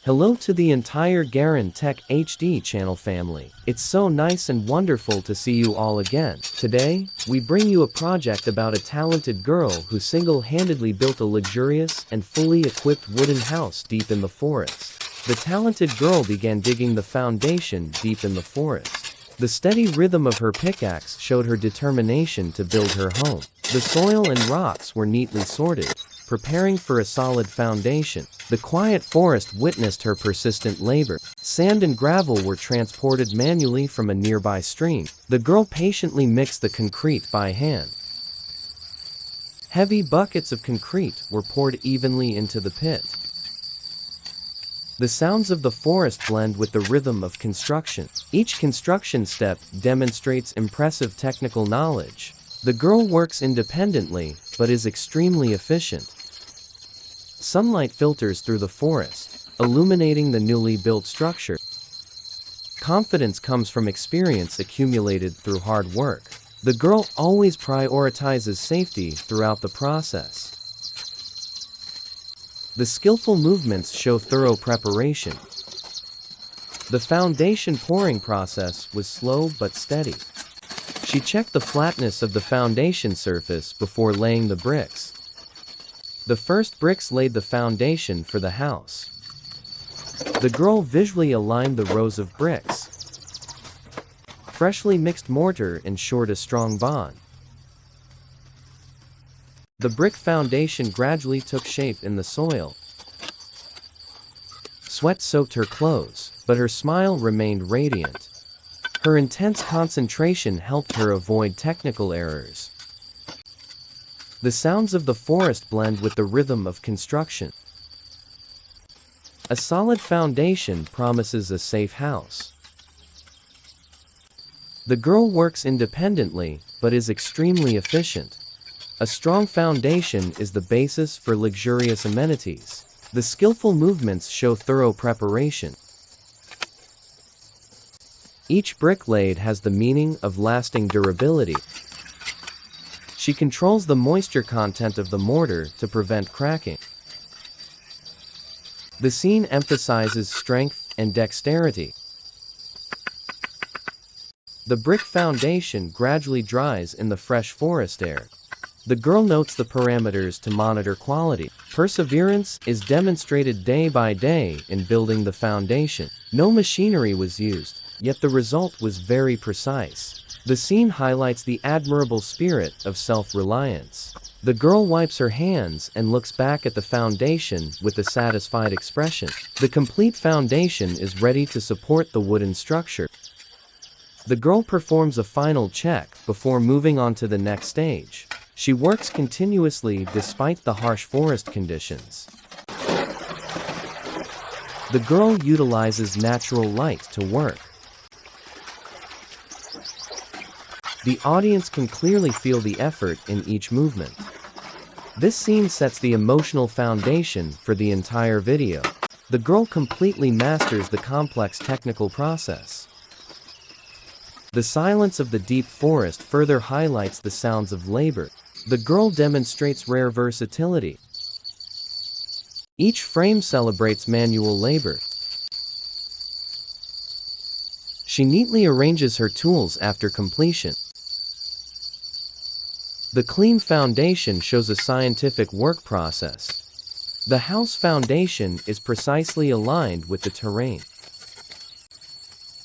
Hello to the entire Barren Tech HD channel family. It's so nice and wonderful to see you all again. Today, we bring you a project about a talented girl who single-handedly built a luxurious and fully equipped wooden house deep in the forest. The talented girl began digging the foundation deep in the forest. The steady rhythm of her pickaxe showed her determination to build her home. The soil and rocks were neatly sorted, preparing for a solid foundation. The quiet forest witnessed her persistent labor. Sand and gravel were transported manually from a nearby stream. The girl patiently mixed the concrete by hand. Heavy buckets of concrete were poured evenly into the pit. The sounds of the forest blend with the rhythm of construction. Each construction step demonstrates impressive technical knowledge. The girl works independently, but is extremely efficient. Sunlight filters through the forest, illuminating the newly built structure. Confidence comes from experience accumulated through hard work. The girl always prioritizes safety throughout the process. The skillful movements show thorough preparation. The foundation pouring process was slow but steady. She checked the flatness of the foundation surface before laying the bricks. The first bricks laid the foundation for the house. The girl visually aligned the rows of bricks. Freshly mixed mortar ensured a strong bond. The brick foundation gradually took shape in the soil. Sweat soaked her clothes, but her smile remained radiant. Her intense concentration helped her avoid technical errors. The sounds of the forest blend with the rhythm of construction. A solid foundation promises a safe house. The girl works independently, but is extremely efficient. A strong foundation is the basis for luxurious amenities. The skillful movements show thorough preparation. Each brick laid has the meaning of lasting durability. She controls the moisture content of the mortar to prevent cracking. The scene emphasizes strength and dexterity. The brick foundation gradually dries in the fresh forest air. The girl notes the parameters to monitor quality. Perseverance is demonstrated day by day in building the foundation. No machinery was used, yet the result was very precise. The scene highlights the admirable spirit of self-reliance. The girl wipes her hands and looks back at the foundation with a satisfied expression. The complete foundation is ready to support the wooden structure. The girl performs a final check before moving on to the next stage. She works continuously despite the harsh forest conditions. The girl utilizes natural light to work. The audience can clearly feel the effort in each movement. This scene sets the emotional foundation for the entire video. The girl completely masters the complex technical process. The silence of the deep forest further highlights the sounds of labor. The girl demonstrates rare versatility. Each frame celebrates manual labor. She neatly arranges her tools after completion. The clean foundation shows a scientific work process. The house foundation is precisely aligned with the terrain.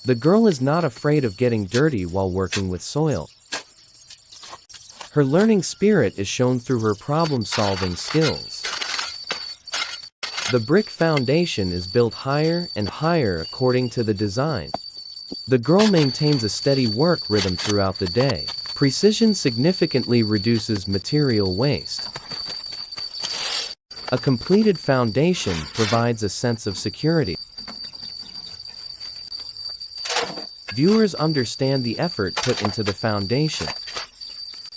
The girl is not afraid of getting dirty while working with soil. Her learning spirit is shown through her problem-solving skills. The brick foundation is built higher and higher according to the design. The girl maintains a steady work rhythm throughout the day. Precision significantly reduces material waste. A completed foundation provides a sense of security. Viewers understand the effort put into the foundation.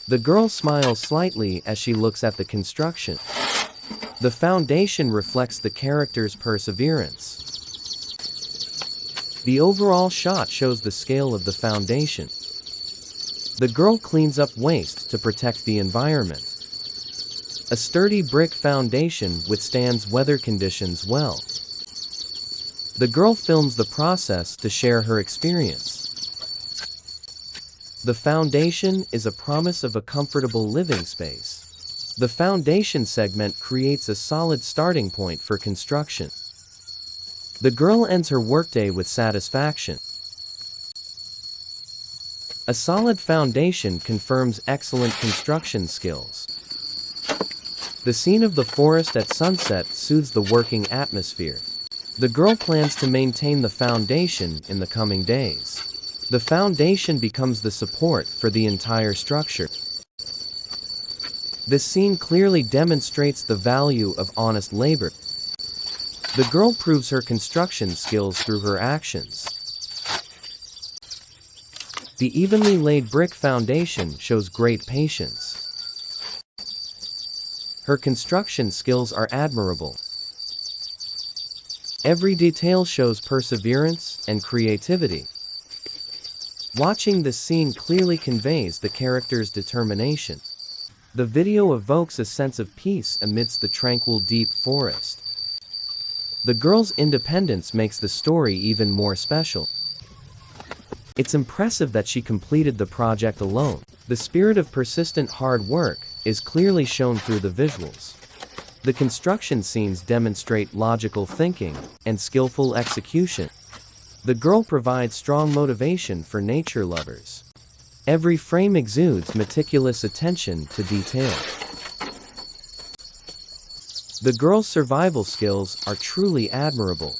The girl smiles slightly as she looks at the construction. The foundation reflects the character's perseverance. The overall shot shows the scale of the foundation. The girl cleans up waste to protect the environment. A sturdy brick foundation withstands weather conditions well. The girl films the process to share her experience. The foundation is a promise of a comfortable living space. The foundation segment creates a solid starting point for construction. The girl ends her workday with satisfaction. A solid foundation confirms excellent construction skills. The scene of the forest at sunset soothes the working atmosphere. The girl plans to maintain the foundation in the coming days. The foundation becomes the support for the entire structure. This scene clearly demonstrates the value of honest labor. The girl proves her construction skills through her actions. The evenly laid brick foundation shows great patience. Her construction skills are admirable. Every detail shows perseverance and creativity. Watching this scene clearly conveys the character's determination. The video evokes a sense of peace amidst the tranquil deep forest. The girl's independence makes the story even more special. It's impressive that she completed the project alone. The spirit of persistent hard work is clearly shown through the visuals. The construction scenes demonstrate logical thinking and skillful execution. The girl provides strong motivation for nature lovers. Every frame exudes meticulous attention to detail. The girl's survival skills are truly admirable.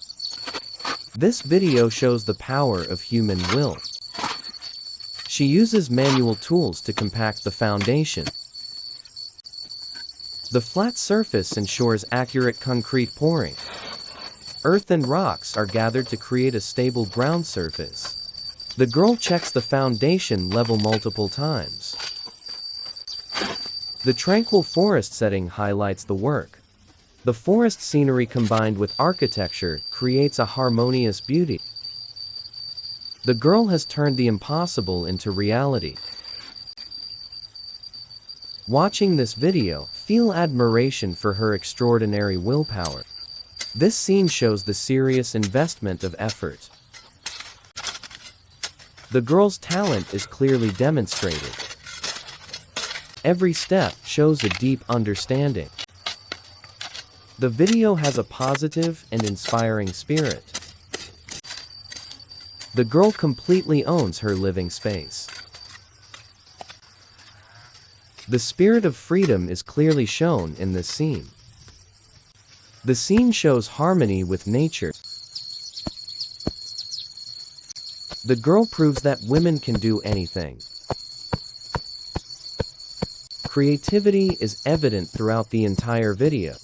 This video shows the power of human will. She uses manual tools to compact the foundation. The flat surface ensures accurate concrete pouring. Earth and rocks are gathered to create a stable ground surface. The girl checks the foundation level multiple times. The tranquil forest setting highlights the work. The forest scenery combined with architecture creates a harmonious beauty. The girl has turned the impossible into reality. Watching this video, feel admiration for her extraordinary willpower. This scene shows the serious investment of effort. The girl's talent is clearly demonstrated. Every step shows a deep understanding. The video has a positive and inspiring spirit. The girl completely owns her living space. The spirit of freedom is clearly shown in this scene. The scene shows harmony with nature. The girl proves that women can do anything. Creativity is evident throughout the entire video.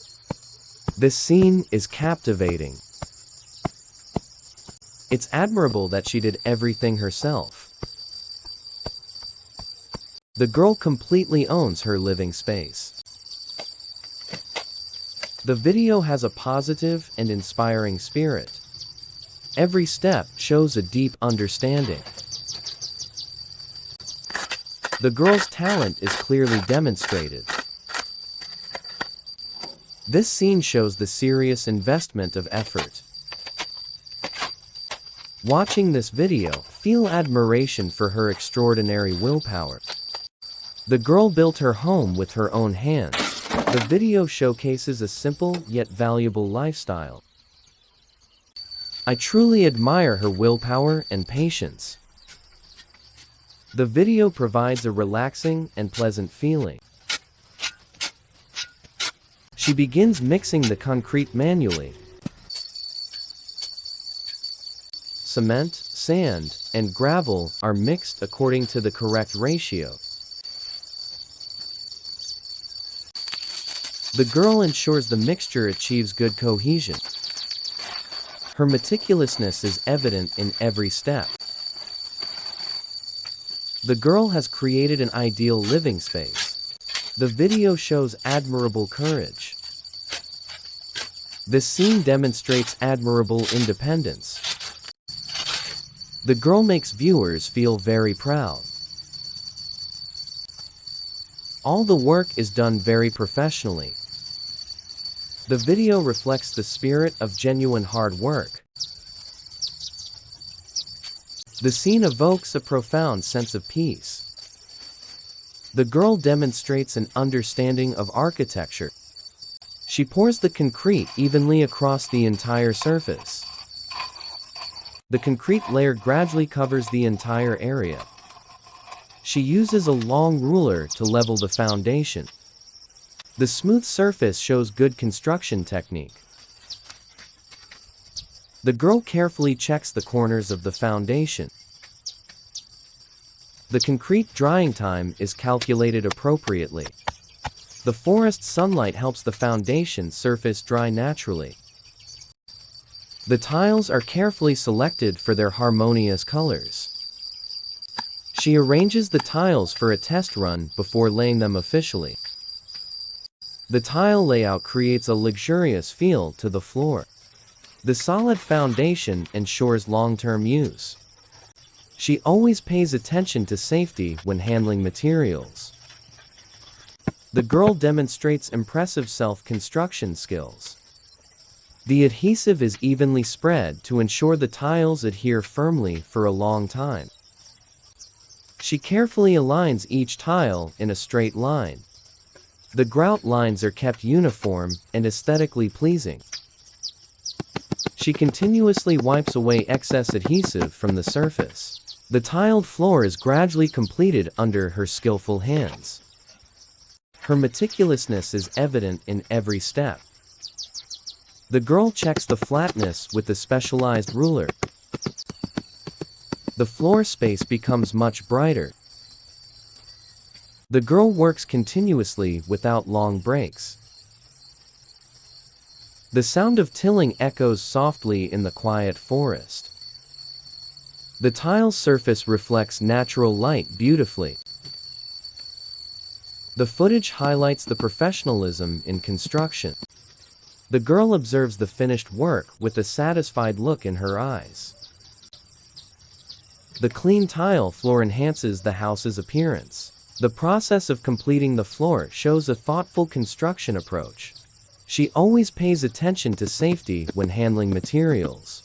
This scene is captivating. It's admirable that she did everything herself. The girl completely owns her living space. The video has a positive and inspiring spirit. Every step shows a deep understanding. The girl's talent is clearly demonstrated. This scene shows the serious investment of effort. Watching this video, feel admiration for her extraordinary willpower. The girl built her home with her own hands. The video showcases a simple yet valuable lifestyle. I truly admire her willpower and patience. The video provides a relaxing and pleasant feeling. She begins mixing the concrete manually. Cement, sand, and gravel are mixed according to the correct ratio. The girl ensures the mixture achieves good cohesion. Her meticulousness is evident in every step. The girl has created an ideal living space. The video shows admirable courage. This scene demonstrates admirable independence. The girl makes viewers feel very proud. All the work is done very professionally. The video reflects the spirit of genuine hard work. The scene evokes a profound sense of peace. The girl demonstrates an understanding of architecture. She pours the concrete evenly across the entire surface. The concrete layer gradually covers the entire area. She uses a long ruler to level the foundation. The smooth surface shows good construction technique. The girl carefully checks the corners of the foundation. The concrete drying time is calculated appropriately. The forest sunlight helps the foundation surface dry naturally. The tiles are carefully selected for their harmonious colors. She arranges the tiles for a test run before laying them officially. The tile layout creates a luxurious feel to the floor. The solid foundation ensures long-term use. She always pays attention to safety when handling materials. The girl demonstrates impressive self-construction skills. The adhesive is evenly spread to ensure the tiles adhere firmly for a long time. She carefully aligns each tile in a straight line. The grout lines are kept uniform and aesthetically pleasing. She continuously wipes away excess adhesive from the surface. The tiled floor is gradually completed under her skillful hands. Her meticulousness is evident in every step. The girl checks the flatness with the specialized ruler. The floor space becomes much brighter. The girl works continuously without long breaks. The sound of tilling echoes softly in the quiet forest. The tile surface reflects natural light beautifully. The footage highlights the professionalism in construction. The girl observes the finished work with a satisfied look in her eyes. The clean tile floor enhances the house's appearance. The process of completing the floor shows a thoughtful construction approach. She always pays attention to safety when handling materials.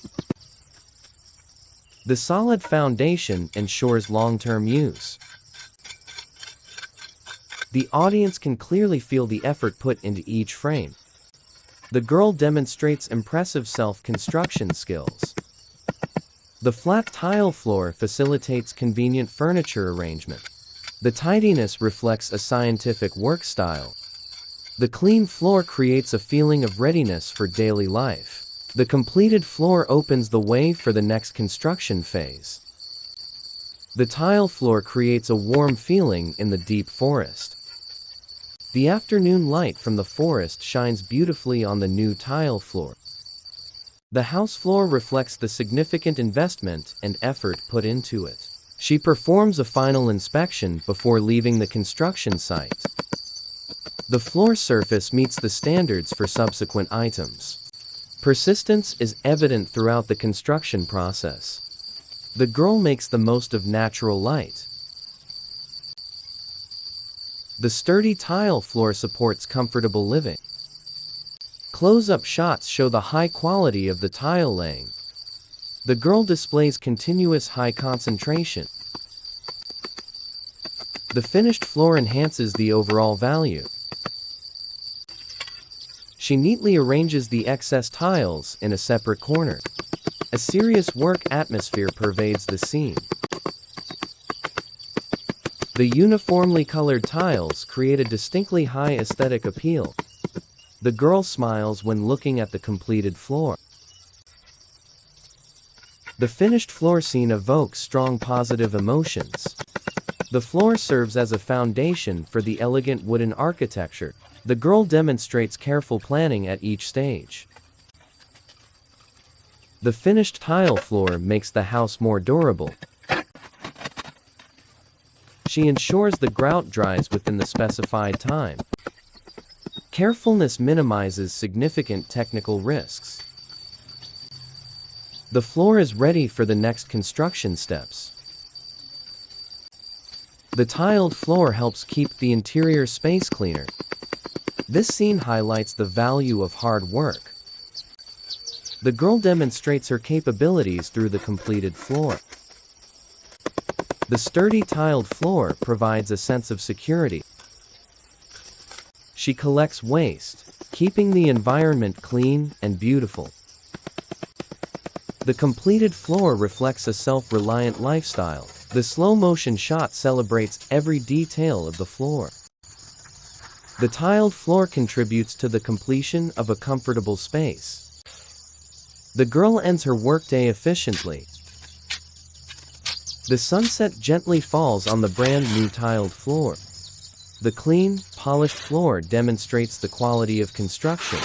The solid foundation ensures long-term use. The audience can clearly feel the effort put into each frame. The girl demonstrates impressive self-construction skills. The flat tile floor facilitates convenient furniture arrangement. The tidiness reflects a scientific work style. The clean floor creates a feeling of readiness for daily life. The completed floor opens the way for the next construction phase. The tile floor creates a warm feeling in the deep forest. The afternoon light from the forest shines beautifully on the new tile floor. The house floor reflects the significant investment and effort put into it. She performs a final inspection before leaving the construction site. The floor surface meets the standards for subsequent items. Persistence is evident throughout the construction process. The girl makes the most of natural light. The sturdy tile floor supports comfortable living. Close-up shots show the high quality of the tile laying. The girl displays continuous high concentration. The finished floor enhances the overall value. She neatly arranges the excess tiles in a separate corner. A serious work atmosphere pervades the scene. The uniformly colored tiles create a distinctly high aesthetic appeal. The girl smiles when looking at the completed floor. The finished floor scene evokes strong positive emotions. The floor serves as a foundation for the elegant wooden architecture. The girl demonstrates careful planning at each stage. The finished tile floor makes the house more durable. She ensures the grout dries within the specified time. Carefulness minimizes significant technical risks. The floor is ready for the next construction steps. The tiled floor helps keep the interior space cleaner. This scene highlights the value of hard work. The girl demonstrates her capabilities through the completed floor. The sturdy tiled floor provides a sense of security. She collects waste, keeping the environment clean and beautiful. The completed floor reflects a self-reliant lifestyle. The slow-motion shot celebrates every detail of the floor. The tiled floor contributes to the completion of a comfortable space. The girl ends her workday efficiently. The sunset gently falls on the brand new tiled floor. The clean, polished floor demonstrates the quality of construction.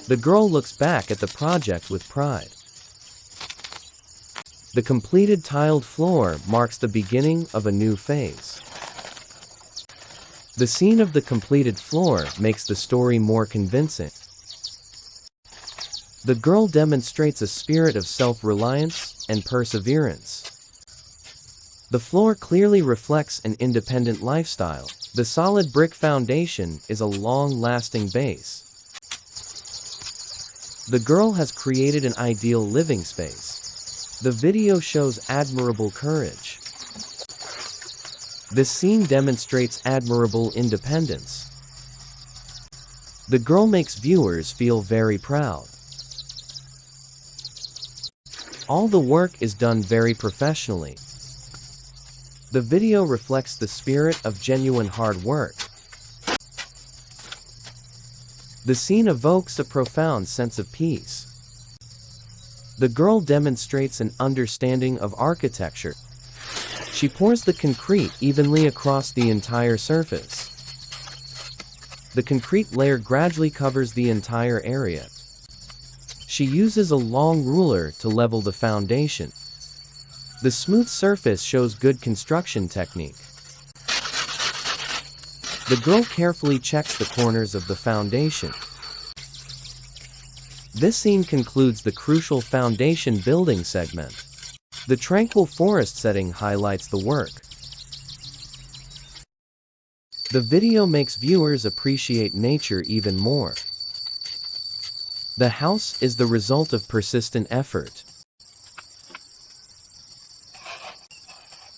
The girl looks back at the project with pride. The completed tiled floor marks the beginning of a new phase. The scene of the completed floor makes the story more convincing. The girl demonstrates a spirit of self-reliance and perseverance. The floor clearly reflects an independent lifestyle. The solid brick foundation is a long-lasting base. The girl has created an ideal living space. The video shows admirable courage. This scene demonstrates admirable independence. The girl makes viewers feel very proud. All the work is done very professionally. The video reflects the spirit of genuine hard work. The scene evokes a profound sense of peace. The girl demonstrates an understanding of architecture. She pours the concrete evenly across the entire surface. The concrete layer gradually covers the entire area. She uses a long ruler to level the foundation. The smooth surface shows good construction technique. The girl carefully checks the corners of the foundation. This scene concludes the crucial foundation building segment. The tranquil forest setting highlights the work. The video makes viewers appreciate nature even more. The house is the result of persistent effort.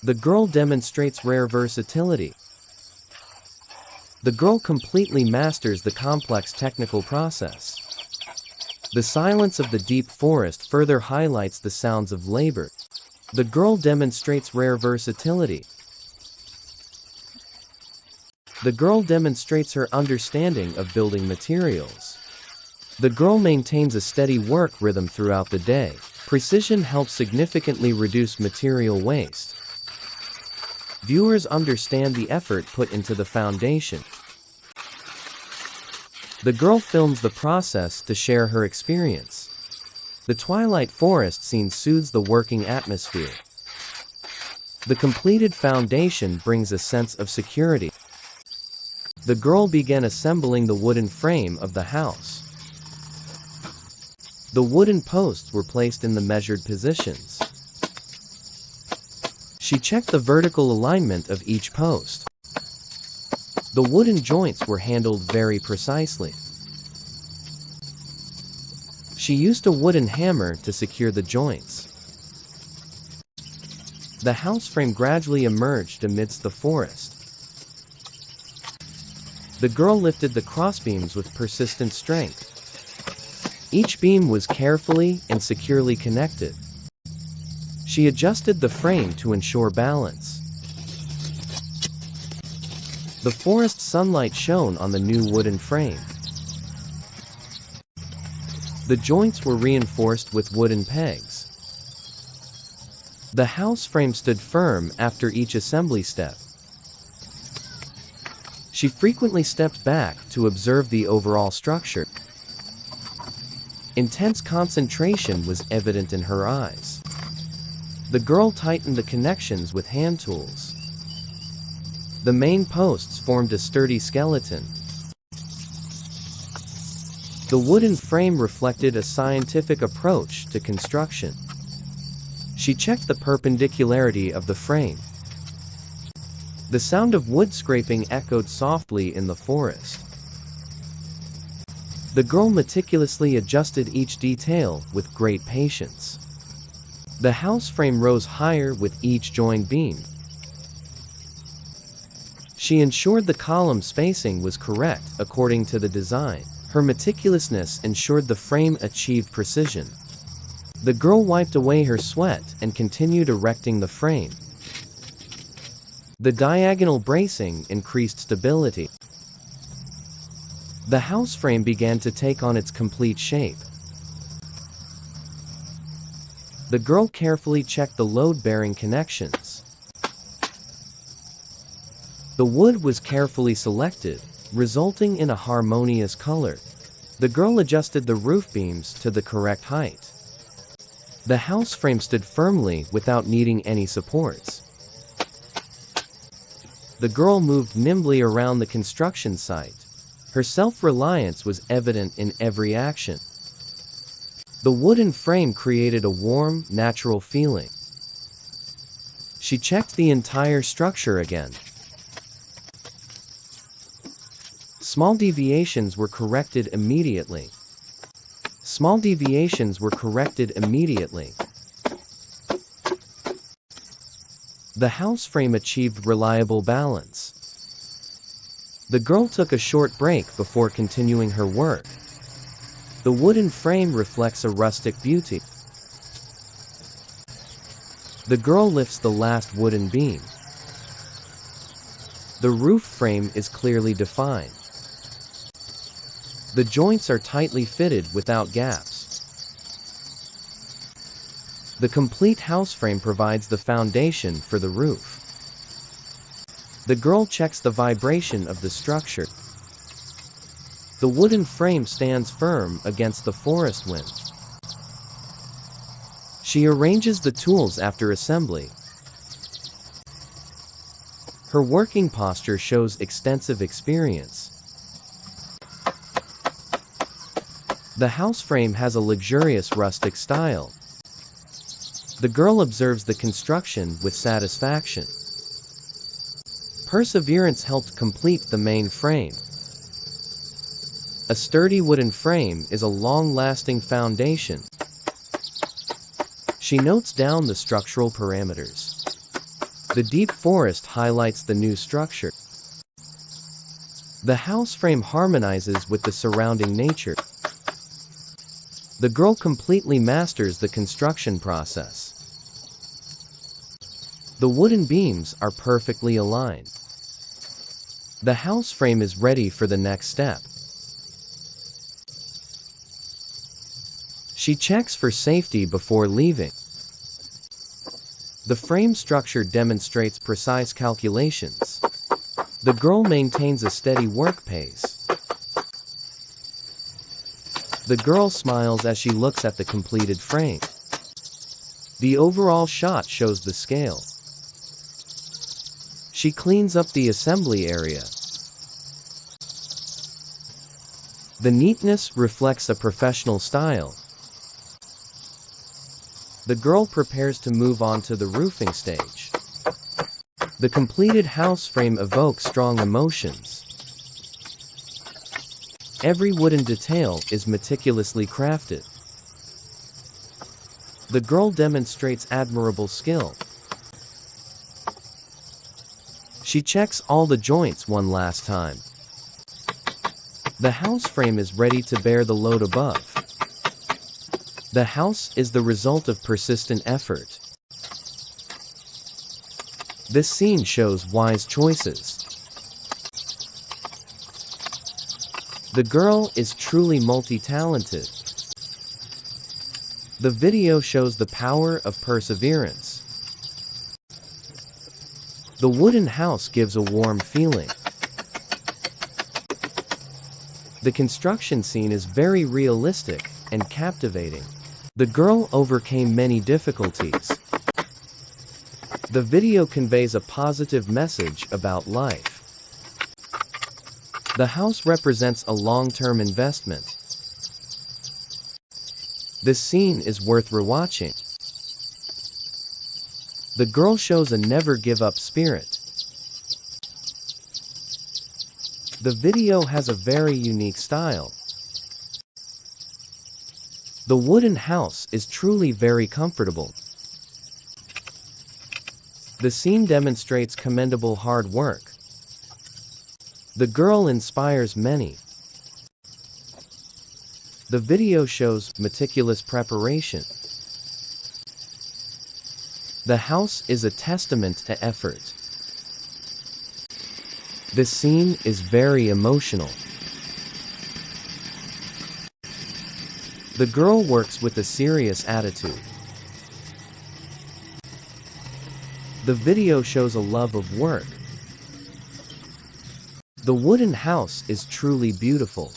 The girl demonstrates rare versatility. The girl completely masters the complex technical process. The silence of the deep forest further highlights the sounds of labor. The girl demonstrates rare versatility. The girl demonstrates her understanding of building materials. The girl maintains a steady work rhythm throughout the day. Precision helps significantly reduce material waste. Viewers understand the effort put into the foundation. The girl films the process to share her experience. The twilight forest scene soothes the working atmosphere. The completed foundation brings a sense of security. The girl began assembling the wooden frame of the house. The wooden posts were placed in the measured positions. She checked the vertical alignment of each post. The wooden joints were handled very precisely. She used a wooden hammer to secure the joints. The house frame gradually emerged amidst the forest. The girl lifted the crossbeams with persistent strength. Each beam was carefully and securely connected. She adjusted the frame to ensure balance. The forest sunlight shone on the new wooden frame. The joints were reinforced with wooden pegs. The house frame stood firm after each assembly step. She frequently stepped back to observe the overall structure. Intense concentration was evident in her eyes. The girl tightened the connections with hand tools. The main posts formed a sturdy skeleton. The wooden frame reflected a scientific approach to construction. She checked the perpendicularity of the frame. The sound of wood scraping echoed softly in the forest. The girl meticulously adjusted each detail with great patience. The house frame rose higher with each joined beam. She ensured the column spacing was correct according to the design. Her meticulousness ensured the frame achieved precision. The girl wiped away her sweat and continued erecting the frame. The diagonal bracing increased stability. The house frame began to take on its complete shape. The girl carefully checked the load-bearing connections. The wood was carefully selected, resulting in a harmonious color. The girl adjusted the roof beams to the correct height. The house frame stood firmly without needing any supports. The girl moved nimbly around the construction site. Her self-reliance was evident in every action. The wooden frame created a warm, natural feeling. She checked the entire structure again. Small deviations were corrected immediately. Small deviations were corrected immediately. The house frame achieved reliable balance. The girl took a short break before continuing her work. The wooden frame reflects a rustic beauty. The girl lifts the last wooden beam. The roof frame is clearly defined. The joints are tightly fitted without gaps. The complete house frame provides the foundation for the roof. The girl checks the vibration of the structure. The wooden frame stands firm against the forest wind. She arranges the tools after assembly. Her working posture shows extensive experience. The house frame has a luxurious rustic style. The girl observes the construction with satisfaction. Perseverance helped complete the main frame. A sturdy wooden frame is a long-lasting foundation. She notes down the structural parameters. The deep forest highlights the new structure. The house frame harmonizes with the surrounding nature. The girl completely masters the construction process. The wooden beams are perfectly aligned. The house frame is ready for the next step. She checks for safety before leaving. The frame structure demonstrates precise calculations. The girl maintains a steady work pace. The girl smiles as she looks at the completed frame. The overall shot shows the scale. She cleans up the assembly area. The neatness reflects a professional style. The girl prepares to move on to the roofing stage. The completed house frame evokes strong emotions. Every wooden detail is meticulously crafted. The girl demonstrates admirable skill. She checks all the joints one last time. The house frame is ready to bear the load above. The house is the result of persistent effort. This scene shows wise choices. The girl is truly multi-talented. The video shows the power of perseverance. The wooden house gives a warm feeling. The construction scene is very realistic and captivating. The girl overcame many difficulties. The video conveys a positive message about life. The house represents a long-term investment. This scene is worth rewatching. The girl shows a never-give-up spirit. The video has a very unique style. The wooden house is truly very comfortable. The scene demonstrates commendable hard work. The girl inspires many. The video shows meticulous preparation. The house is a testament to effort. This scene is very emotional. The girl works with a serious attitude. The video shows a love of work. The wooden house is truly beautiful.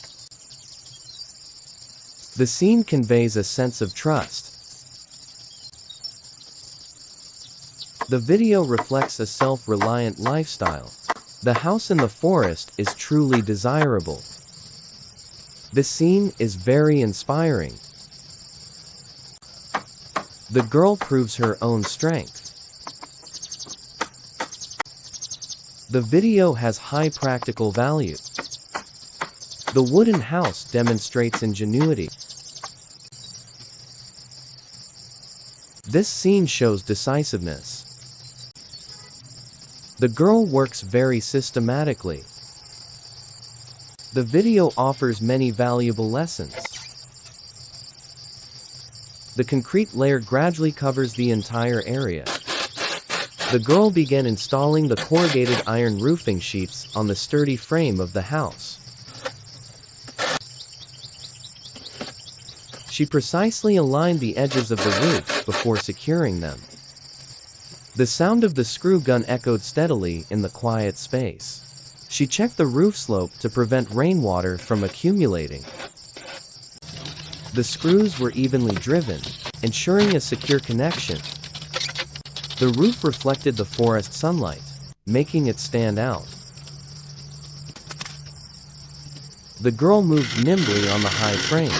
The scene conveys a sense of trust. The video reflects a self-reliant lifestyle. The house in the forest is truly desirable. This scene is very inspiring. The girl proves her own strength. The video has high practical value. The wooden house demonstrates ingenuity. This scene shows decisiveness. The girl works very systematically. The video offers many valuable lessons. The concrete layer gradually covers the entire area. The girl began installing the corrugated iron roofing sheets on the sturdy frame of the house. She precisely aligned the edges of the roof before securing them. The sound of the screw gun echoed steadily in the quiet space. She checked the roof slope to prevent rainwater from accumulating. The screws were evenly driven, ensuring a secure connection. The roof reflected the forest sunlight, making it stand out. The girl moved nimbly on the high frame.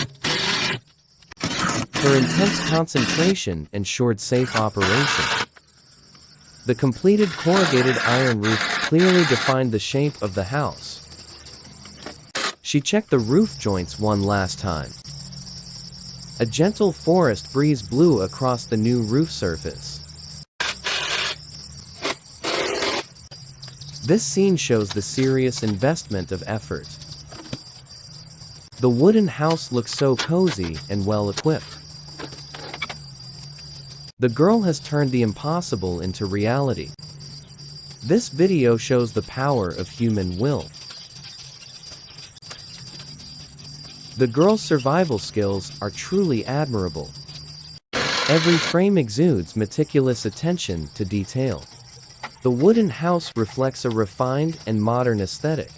Her intense concentration ensured safe operation. The completed corrugated iron roof clearly defined the shape of the house. She checked the roof joints one last time. A gentle forest breeze blew across the new roof surface. This scene shows the serious investment of effort. The wooden house looks so cozy and well equipped. The girl has turned the impossible into reality. This video shows the power of human will. The girl's survival skills are truly admirable. Every frame exudes meticulous attention to detail. The wooden house reflects a refined and modern aesthetic.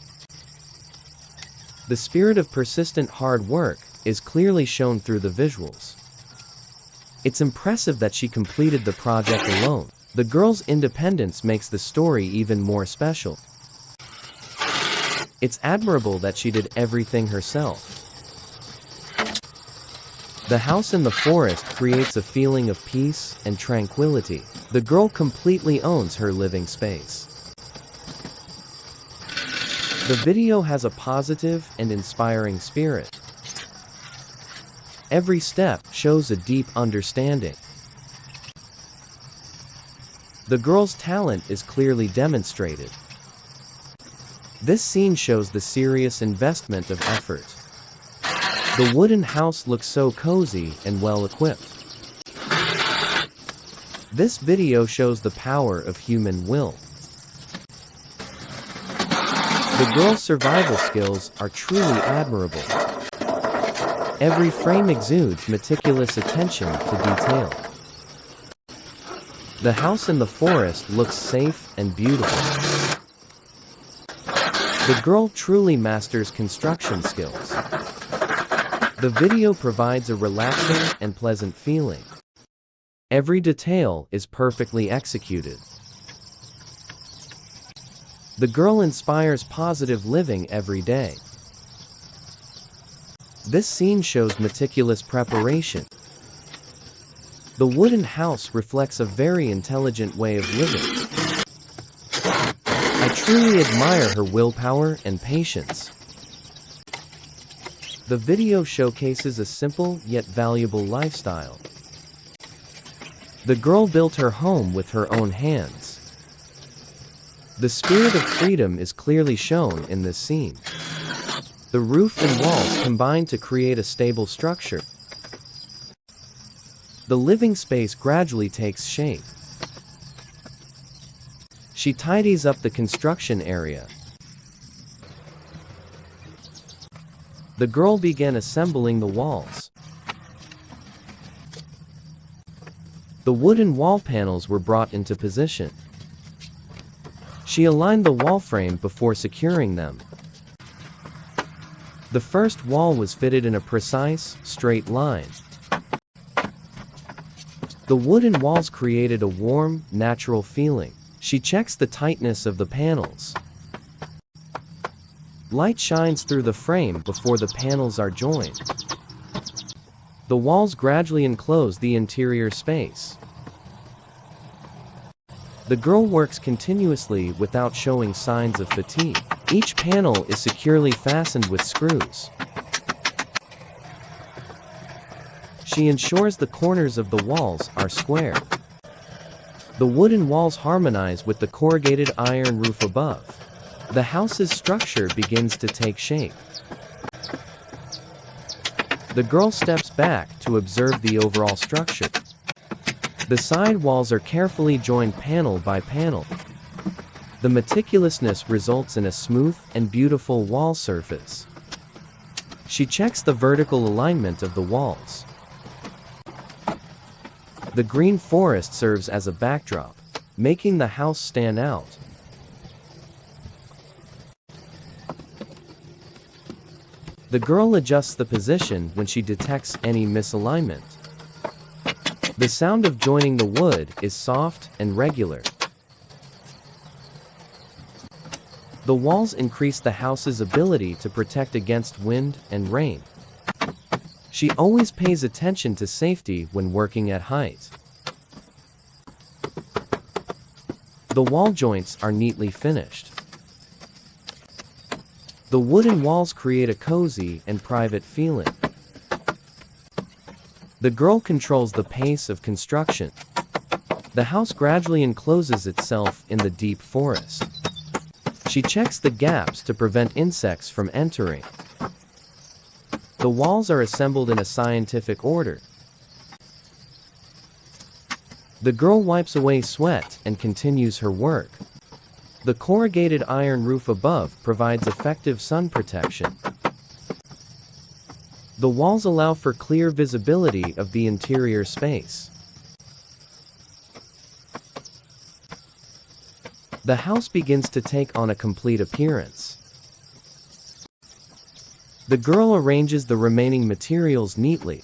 The spirit of persistent hard work is clearly shown through the visuals. It's impressive that she completed the project alone. The girl's independence makes the story even more special. It's admirable that she did everything herself. The house in the forest creates a feeling of peace and tranquility. The girl completely owns her living space. The video has a positive and inspiring spirit. Every step shows a deep understanding. The girl's talent is clearly demonstrated. This scene shows the serious investment of effort. The wooden house looks so cozy and well equipped. This video shows the power of human will. The girl's survival skills are truly admirable. Every frame exudes meticulous attention to detail. The house in the forest looks safe and beautiful. The girl truly masters construction skills. The video provides a relaxing and pleasant feeling. Every detail is perfectly executed. The girl inspires positive living every day. This scene shows meticulous preparation. The wooden house reflects a very intelligent way of living. I truly admire her willpower and patience. The video showcases a simple yet valuable lifestyle. The girl built her home with her own hands. The spirit of freedom is clearly shown in this scene. The roof and walls combine to create a stable structure. The living space gradually takes shape. She tidies up the construction area. The girl began assembling the walls. The wooden wall panels were brought into position. She aligned the wall frame before securing them. The first wall was fitted in a precise, straight line. The wooden walls created a warm, natural feeling. She checks the tightness of the panels. Light shines through the frame before the panels are joined. The walls gradually enclose the interior space. The girl works continuously without showing signs of fatigue. Each panel is securely fastened with screws. She ensures the corners of the walls are square. The wooden walls harmonize with the corrugated iron roof above. The house's structure begins to take shape. The girl steps back to observe the overall structure. The side walls are carefully joined panel by panel. The meticulousness results in a smooth and beautiful wall surface. She checks the vertical alignment of the walls. The green forest serves as a backdrop, making the house stand out. The girl adjusts the position when she detects any misalignment. The sound of joining the wood is soft and regular. The walls increase the house's ability to protect against wind and rain. She always pays attention to safety when working at height. The wall joints are neatly finished. The wooden walls create a cozy and private feeling. The girl controls the pace of construction. The house gradually encloses itself in the deep forest. She checks the gaps to prevent insects from entering. The walls are assembled in a scientific order. The girl wipes away sweat and continues her work. The corrugated iron roof above provides effective sun protection. The walls allow for clear visibility of the interior space. The house begins to take on a complete appearance. The girl arranges the remaining materials neatly.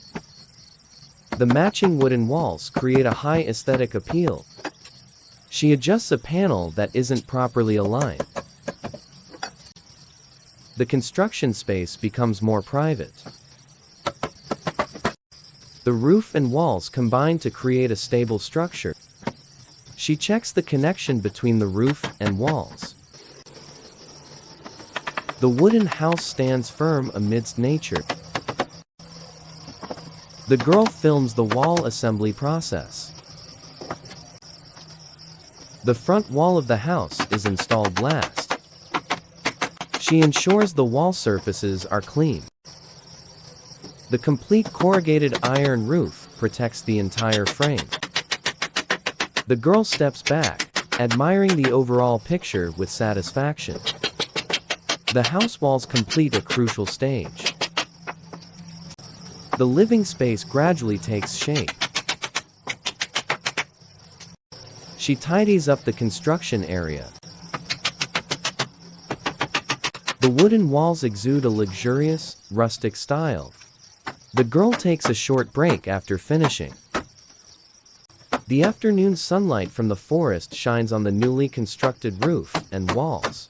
The matching wooden walls create a high aesthetic appeal. She adjusts a panel that isn't properly aligned. The construction space becomes more private. The roof and walls combine to create a stable structure. She checks the connection between the roof and walls. The wooden house stands firm amidst nature. The girl films the wall assembly process. The front wall of the house is installed last. She ensures the wall surfaces are clean. The complete corrugated iron roof protects the entire frame. The girl steps back, admiring the overall picture with satisfaction. The house walls complete a crucial stage. The living space gradually takes shape. She tidies up the construction area. The wooden walls exude a luxurious, rustic style. The girl takes a short break after finishing. The afternoon sunlight from the forest shines on the newly constructed roof and walls.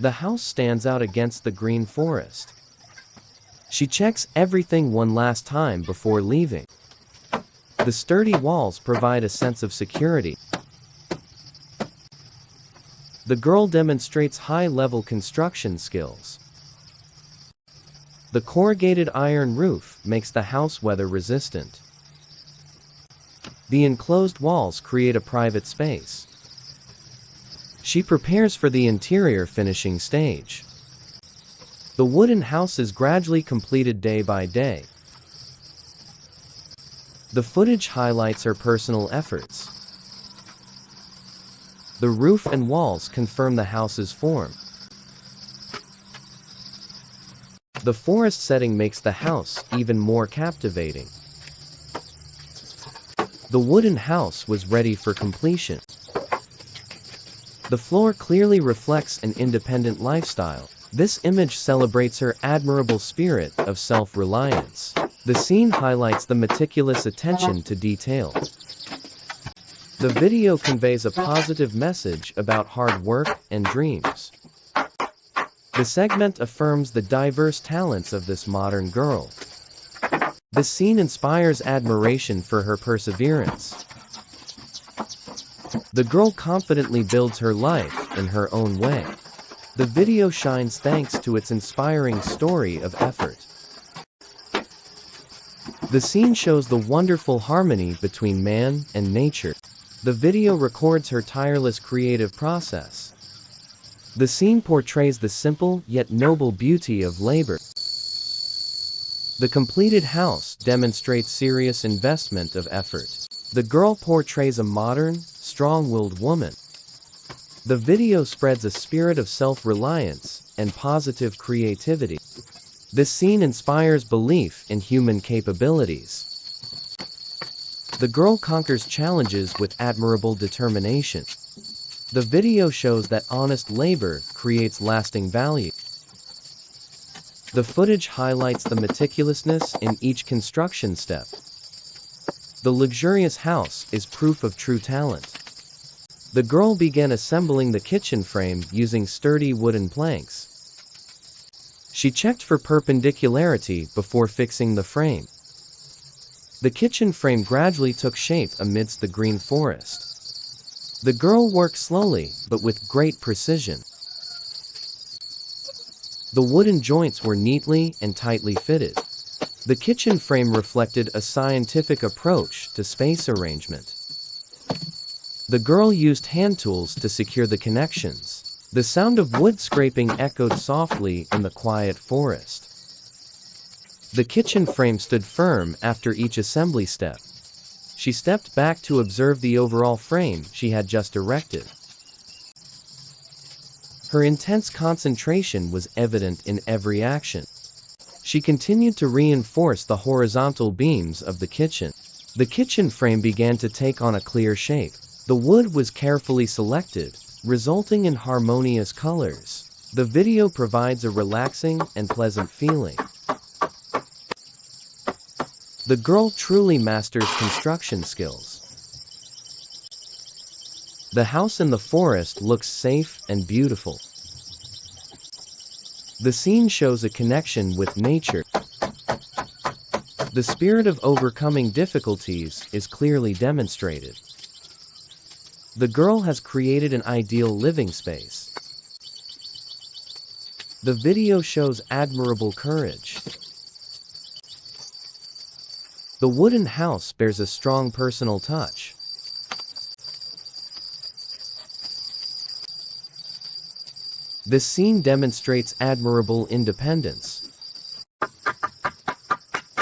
The house stands out against the green forest. She checks everything one last time before leaving. The sturdy walls provide a sense of security. The girl demonstrates high-level construction skills. The corrugated iron roof makes the house weather-resistant. The enclosed walls create a private space. She prepares for the interior finishing stage. The wooden house is gradually completed day by day. The footage highlights her personal efforts. The roof and walls confirm the house's form. The forest setting makes the house even more captivating. The wooden house was ready for completion. The floor clearly reflects an independent lifestyle. This image celebrates her admirable spirit of self-reliance. The scene highlights the meticulous attention to detail. The video conveys a positive message about hard work and dreams. The segment affirms the diverse talents of this modern girl. The scene inspires admiration for her perseverance. The girl confidently builds her life in her own way. The video shines thanks to its inspiring story of effort. The scene shows the wonderful harmony between man and nature. The video records her tireless creative process. The scene portrays the simple yet noble beauty of labor. The completed house demonstrates serious investment of effort. The girl portrays a modern, strong-willed woman. The video spreads a spirit of self-reliance and positive creativity. This scene inspires belief in human capabilities. The girl conquers challenges with admirable determination. The video shows that honest labor creates lasting value. The footage highlights the meticulousness in each construction step. The luxurious house is proof of true talent. The girl began assembling the kitchen frame using sturdy wooden planks. She checked for perpendicularity before fixing the frame. The kitchen frame gradually took shape amidst the green forest. The girl worked slowly, but with great precision. The wooden joints were neatly and tightly fitted. The kitchen frame reflected a scientific approach to space arrangement. The girl used hand tools to secure the connections. The sound of wood scraping echoed softly in the quiet forest. The kitchen frame stood firm after each assembly step. She stepped back to observe the overall frame she had just erected. Her intense concentration was evident in every action. She continued to reinforce the horizontal beams of the kitchen. The kitchen frame began to take on a clear shape. The wood was carefully selected, resulting in harmonious colors. The video provides a relaxing and pleasant feeling. The girl truly masters construction skills. The house in the forest looks safe and beautiful. The scene shows a connection with nature. The spirit of overcoming difficulties is clearly demonstrated. The girl has created an ideal living space. The video shows admirable courage. The wooden house bears a strong personal touch. This scene demonstrates admirable independence.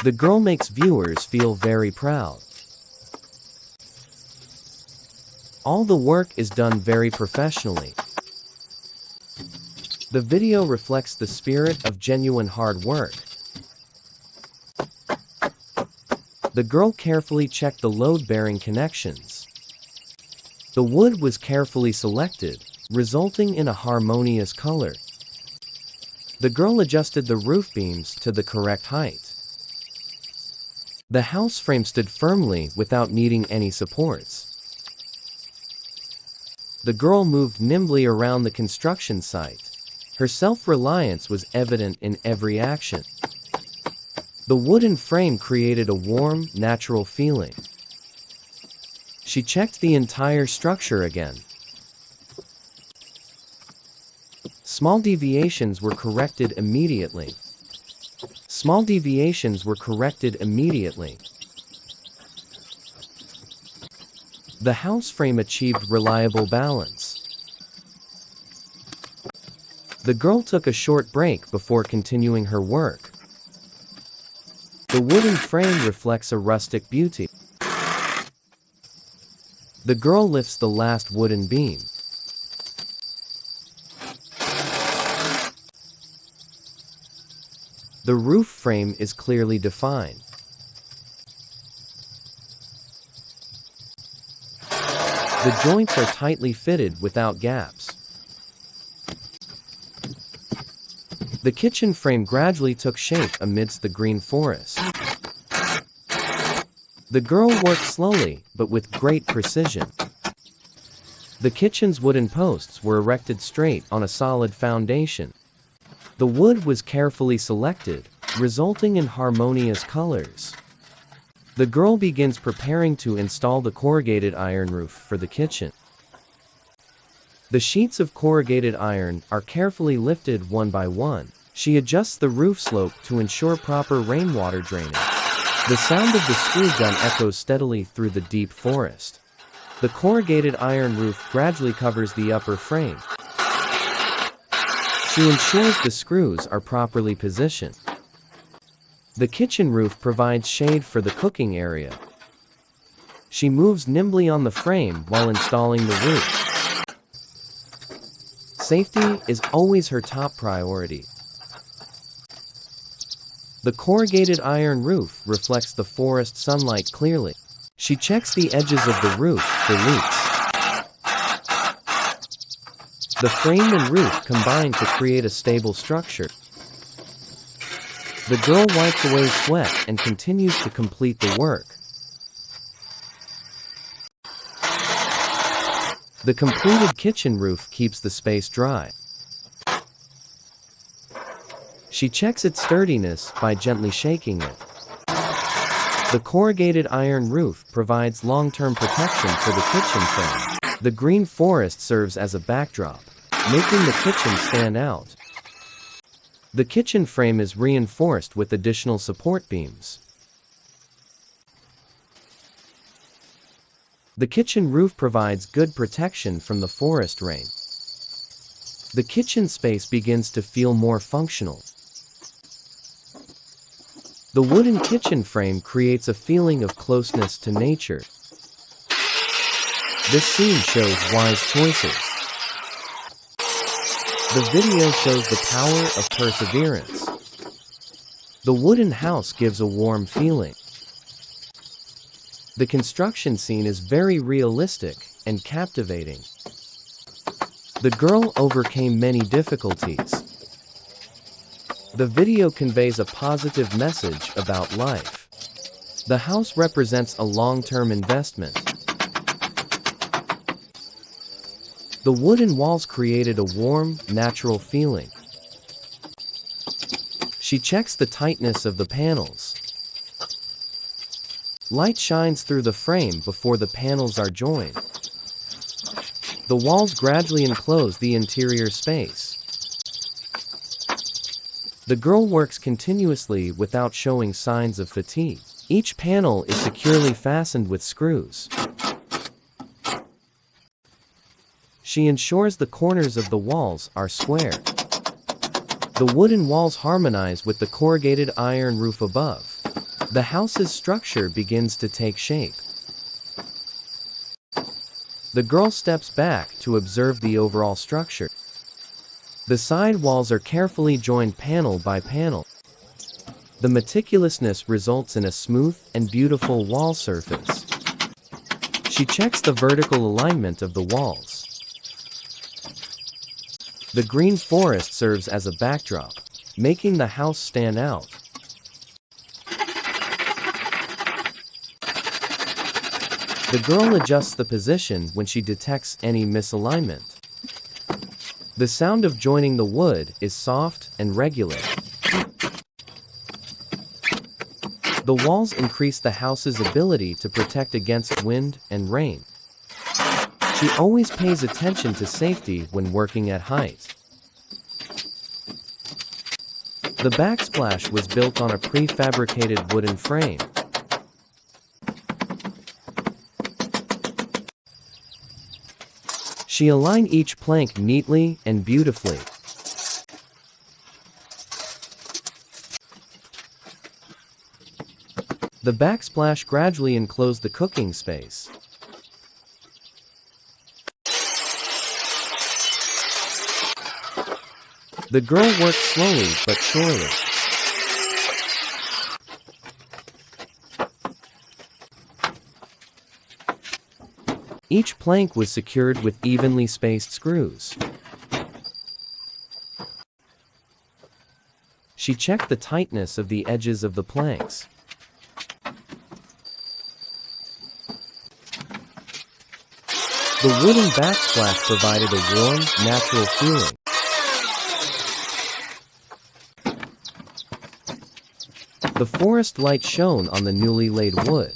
The girl makes viewers feel very proud. All the work is done very professionally. The video reflects the spirit of genuine hard work. The girl carefully checked the load-bearing connections. The wood was carefully selected, resulting in a harmonious color. The girl adjusted the roof beams to the correct height. The house frame stood firmly without needing any supports. The girl moved nimbly around the construction site. Her self-reliance was evident in every action. The wooden frame created a warm, natural feeling. She checked the entire structure again. Small deviations were corrected immediately. Small deviations were corrected immediately. The house frame achieved reliable balance. The girl took a short break before continuing her work. The wooden frame reflects a rustic beauty. The girl lifts the last wooden beam. The roof frame is clearly defined. The joints are tightly fitted without gaps. The kitchen frame gradually took shape amidst the green forest. The girl worked slowly, but with great precision. The kitchen's wooden posts were erected straight on a solid foundation. The wood was carefully selected, resulting in harmonious colors. The girl begins preparing to install the corrugated iron roof for the kitchen. The sheets of corrugated iron are carefully lifted one by one. She adjusts the roof slope to ensure proper rainwater drainage. The sound of the screw gun echoes steadily through the deep forest. The corrugated iron roof gradually covers the upper frame. She ensures the screws are properly positioned. The kitchen roof provides shade for the cooking area. She moves nimbly on the frame while installing the roof. Safety is always her top priority. The corrugated iron roof reflects the forest sunlight clearly. She checks the edges of the roof for leaks. The frame and roof combine to create a stable structure. The girl wipes away sweat and continues to complete the work. The completed kitchen roof keeps the space dry. She checks its sturdiness by gently shaking it. The corrugated iron roof provides long-term protection for the kitchen frame. The green forest serves as a backdrop, making the kitchen stand out. The kitchen frame is reinforced with additional support beams. The kitchen roof provides good protection from the forest rain. The kitchen space begins to feel more functional. The wooden kitchen frame creates a feeling of closeness to nature. This scene shows wise choices. The video shows the power of perseverance. The wooden house gives a warm feeling. The construction scene is very realistic and captivating. The girl overcame many difficulties. The video conveys a positive message about life. The house represents a long-term investment. The wooden walls created a warm, natural feeling. She checks the tightness of the panels. Light shines through the frame before the panels are joined. The walls gradually enclose the interior space. The girl works continuously without showing signs of fatigue. Each panel is securely fastened with screws. She ensures the corners of the walls are square. The wooden walls harmonize with the corrugated iron roof above. The house's structure begins to take shape. The girl steps back to observe the overall structure. The side walls are carefully joined panel by panel. The meticulousness results in a smooth and beautiful wall surface. She checks the vertical alignment of the walls. The green forest serves as a backdrop, making the house stand out. The girl adjusts the position when she detects any misalignment. The sound of joining the wood is soft and regular. The walls increase the house's ability to protect against wind and rain. She always pays attention to safety when working at height. The backsplash was built on a prefabricated wooden frame. She aligned each plank neatly and beautifully. The backsplash gradually enclosed the cooking space. The girl worked slowly but surely. Each plank was secured with evenly spaced screws. She checked the tightness of the edges of the planks. The wooden backsplash provided a warm, natural feeling. The forest light shone on the newly laid wood.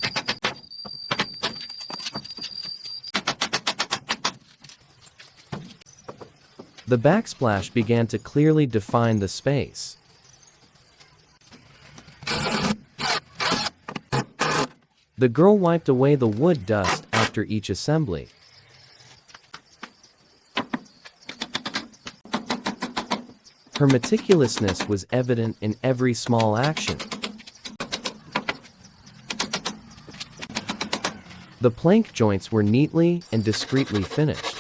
The backsplash began to clearly define the space. The girl wiped away the wood dust after each assembly. Her meticulousness was evident in every small action. The plank joints were neatly and discreetly finished.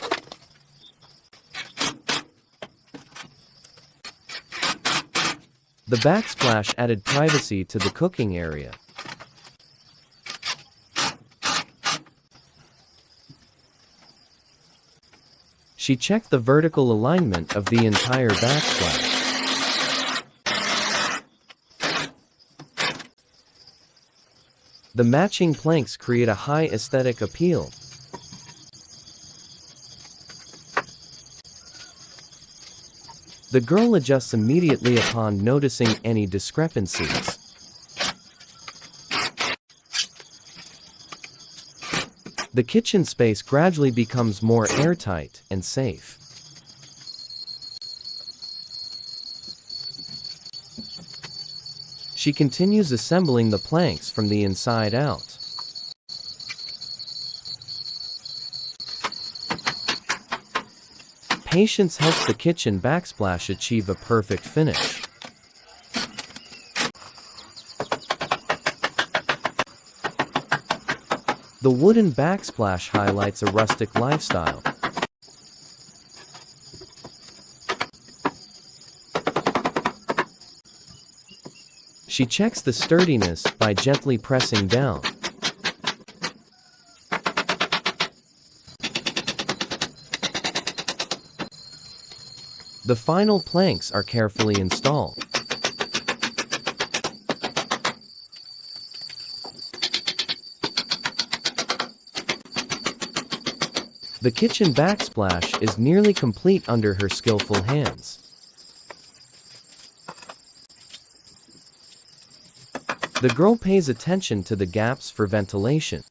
The backsplash added privacy to the cooking area. She checked the vertical alignment of the entire backsplash. The matching planks create a high aesthetic appeal. The girl adjusts immediately upon noticing any discrepancies. The kitchen space gradually becomes more airtight and safe. She continues assembling the planks from the inside out. Patience helps the kitchen backsplash achieve a perfect finish. The wooden backsplash highlights a rustic lifestyle. She checks the sturdiness by gently pressing down. The final planks are carefully installed. The kitchen backsplash is nearly complete under her skillful hands. The girl pays attention to the gaps for ventilation.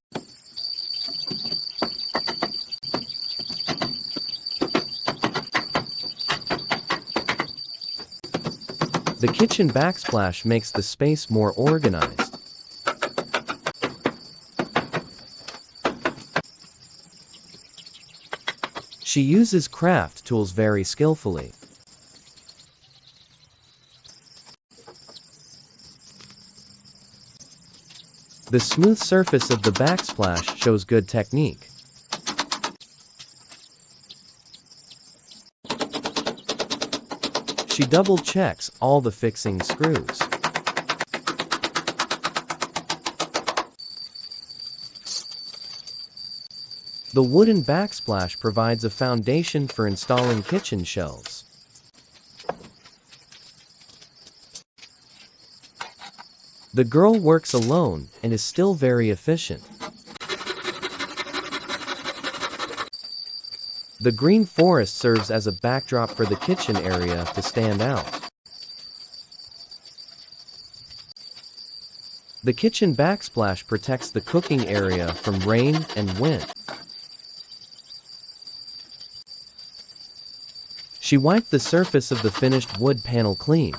The kitchen backsplash makes the space more organized. She uses craft tools very skillfully. The smooth surface of the backsplash shows good technique. She double-checks all the fixing screws. The wooden backsplash provides a foundation for installing kitchen shelves. The girl works alone and is still very efficient. The green forest serves as a backdrop for the kitchen area to stand out. The kitchen backsplash protects the cooking area from rain and wind. She wiped the surface of the finished wood panel clean.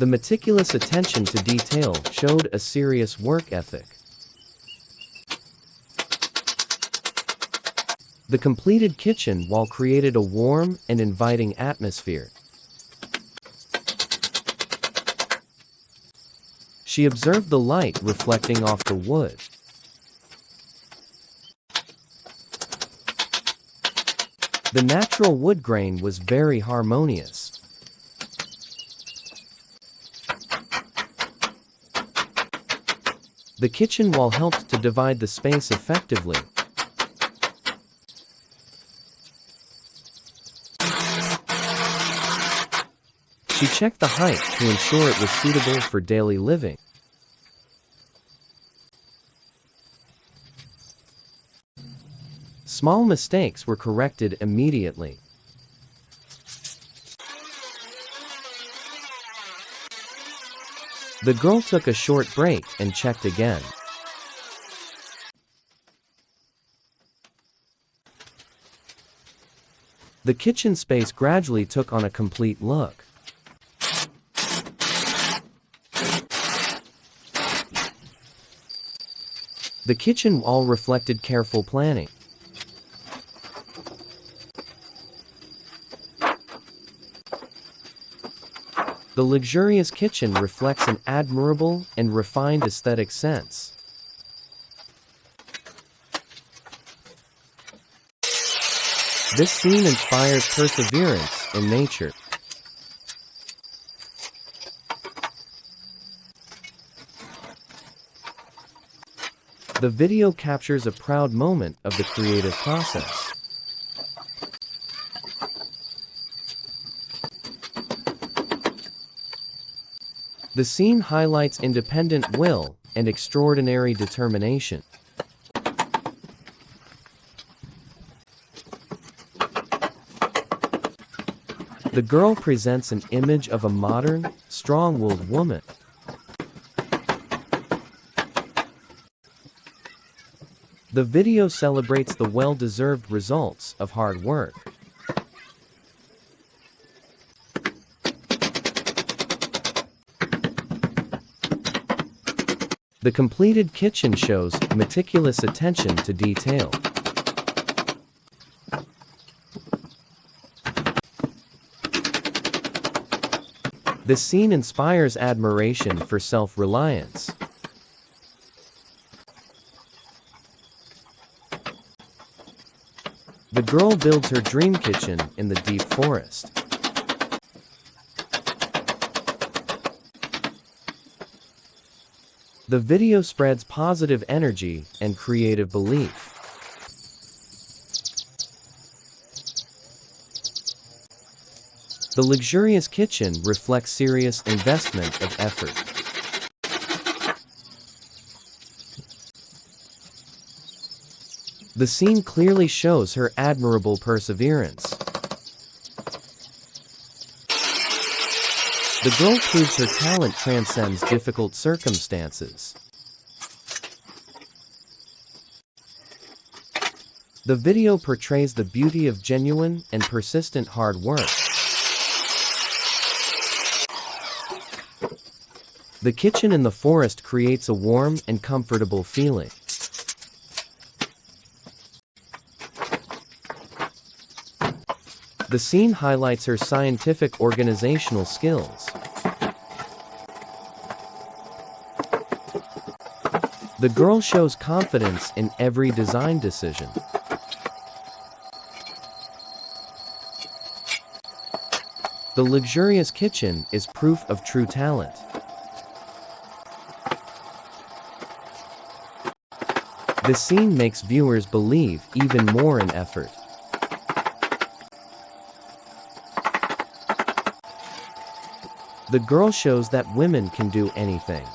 The meticulous attention to detail showed a serious work ethic. The completed kitchen wall created a warm and inviting atmosphere. She observed the light reflecting off the wood. The natural wood grain was very harmonious. The kitchen wall helped to divide the space effectively. She checked the height to ensure it was suitable for daily living. Small mistakes were corrected immediately. The girl took a short break and checked again. The kitchen space gradually took on a complete look. The kitchen wall reflected careful planning. The luxurious kitchen reflects an admirable and refined aesthetic sense. This scene inspires perseverance in nature. The video captures a proud moment of the creative process. The scene highlights independent will and extraordinary determination. The girl presents an image of a modern, strong-willed woman. The video celebrates the well-deserved results of hard work. The completed kitchen shows meticulous attention to detail. The scene inspires admiration for self-reliance. The girl builds her dream kitchen in the deep forest. The video spreads positive energy and creative belief. The luxurious kitchen reflects serious investment of effort. The scene clearly shows her admirable perseverance. The girl proves her talent transcends difficult circumstances. The video portrays the beauty of genuine and persistent hard work. The kitchen in the forest creates a warm and comfortable feeling. The scene highlights her scientific organizational skills. The girl shows confidence in every design decision. The luxurious kitchen is proof of true talent. The scene makes viewers believe even more in effort. The girl shows that women can do anything.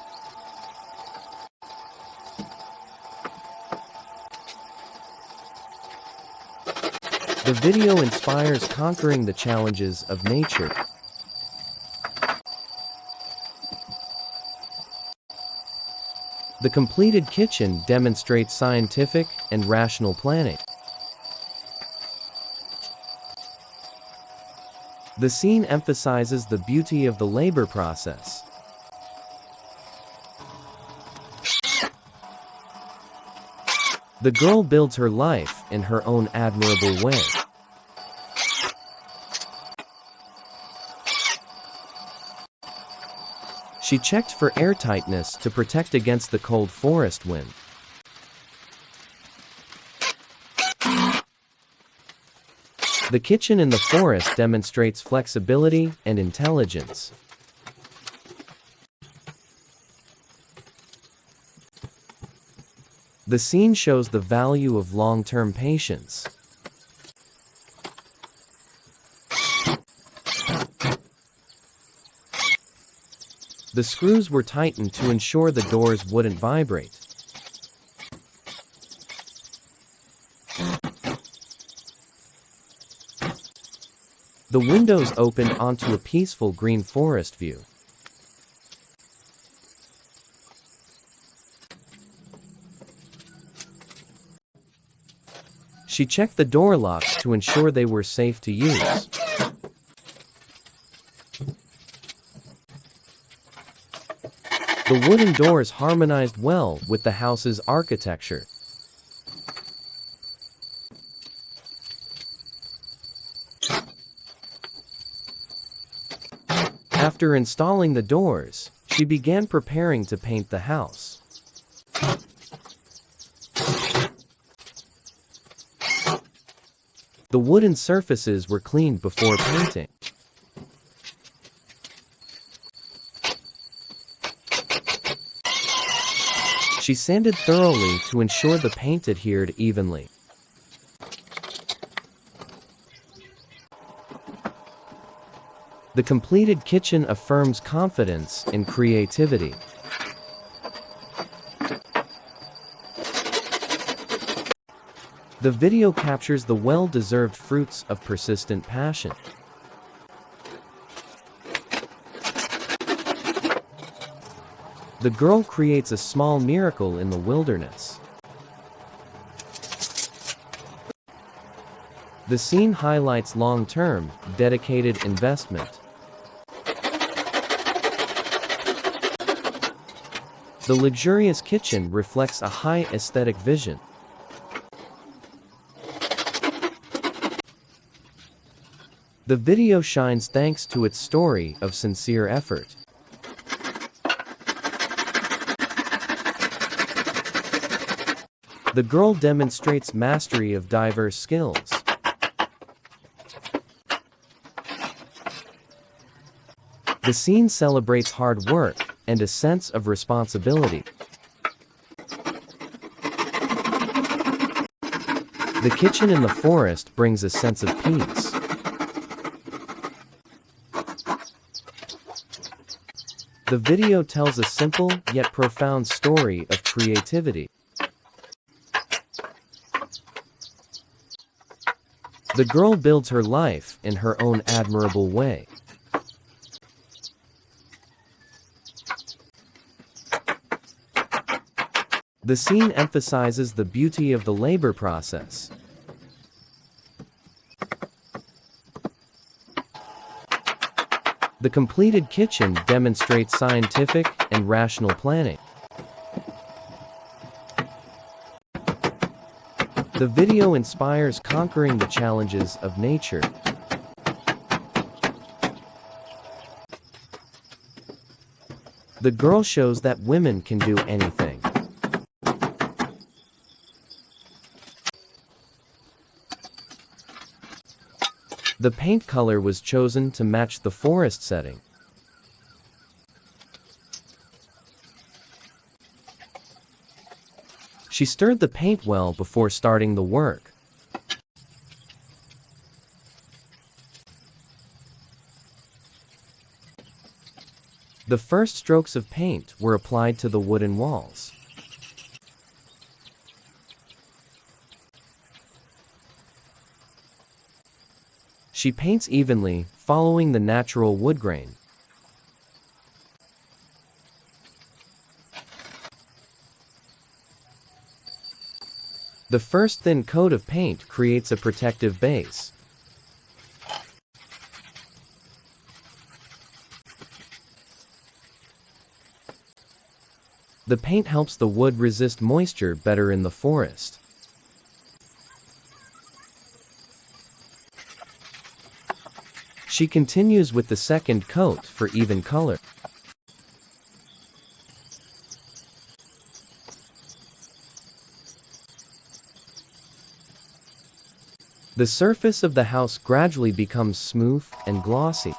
The video inspires conquering the challenges of nature. The completed kitchen demonstrates scientific and rational planning. The scene emphasizes the beauty of the labor process. The girl builds her life in her own admirable way. She checked for airtightness to protect against the cold forest wind. The kitchen in the forest demonstrates flexibility and intelligence. The scene shows the value of long-term patience. The screws were tightened to ensure the doors wouldn't vibrate. The windows opened onto a peaceful green forest view. She checked the door locks to ensure they were safe to use. The wooden doors harmonized well with the house's architecture. After installing the doors, she began preparing to paint the house. The wooden surfaces were cleaned before painting. She sanded thoroughly to ensure the paint adhered evenly. The completed kitchen affirms confidence and creativity. The video captures the well-deserved fruits of persistent passion. The girl creates a small miracle in the wilderness. The scene highlights long-term, dedicated investment. The luxurious kitchen reflects a high aesthetic vision. The video shines thanks to its story of sincere effort. The girl demonstrates mastery of diverse skills. The scene celebrates hard work and a sense of responsibility. The kitchen in the forest brings a sense of peace. The video tells a simple yet profound story of creativity. The girl builds her life in her own admirable way. The scene emphasizes the beauty of the labor process. The completed kitchen demonstrates scientific and rational planning. The video inspires conquering the challenges of nature. The girl shows that women can do anything. The paint color was chosen to match the forest setting. She stirred the paint well before starting the work. The first strokes of paint were applied to the wooden walls. She paints evenly, following the natural wood grain. The first thin coat of paint creates a protective base. The paint helps the wood resist moisture better in the forest. She continues with the second coat for even color. The surface of the house gradually becomes smooth and glossy.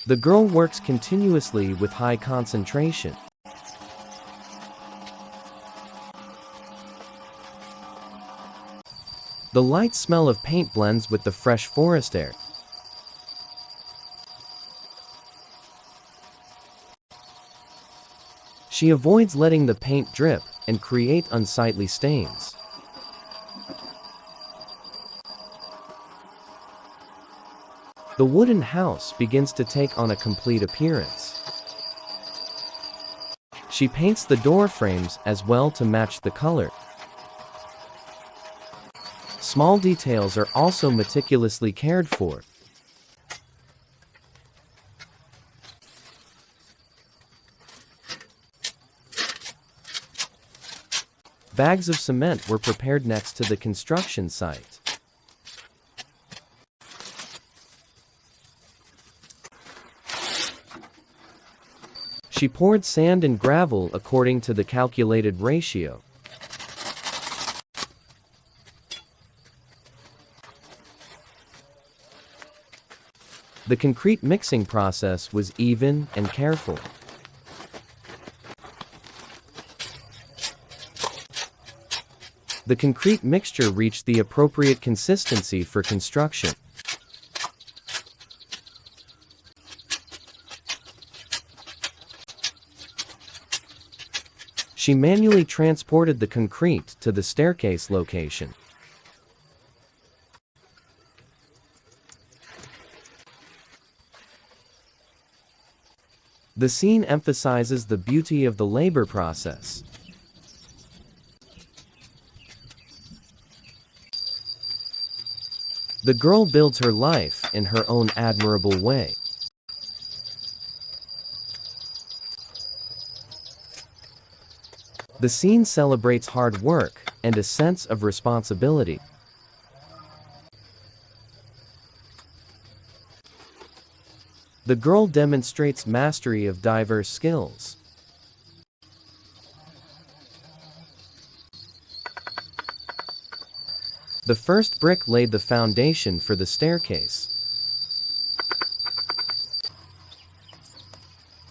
The girl works continuously with high concentration. The light smell of paint blends with the fresh forest air. She avoids letting the paint drip and create unsightly stains. The wooden house begins to take on a complete appearance. She paints the door frames as well to match the color. Small details are also meticulously cared for. Bags of cement were prepared next to the construction site. She poured sand and gravel according to the calculated ratio. The concrete mixing process was even and careful. The concrete mixture reached the appropriate consistency for construction. She manually transported the concrete to the staircase location. The scene emphasizes the beauty of the labor process. The girl builds her life in her own admirable way. The scene celebrates hard work and a sense of responsibility. The girl demonstrates mastery of diverse skills. The first brick laid the foundation for the staircase.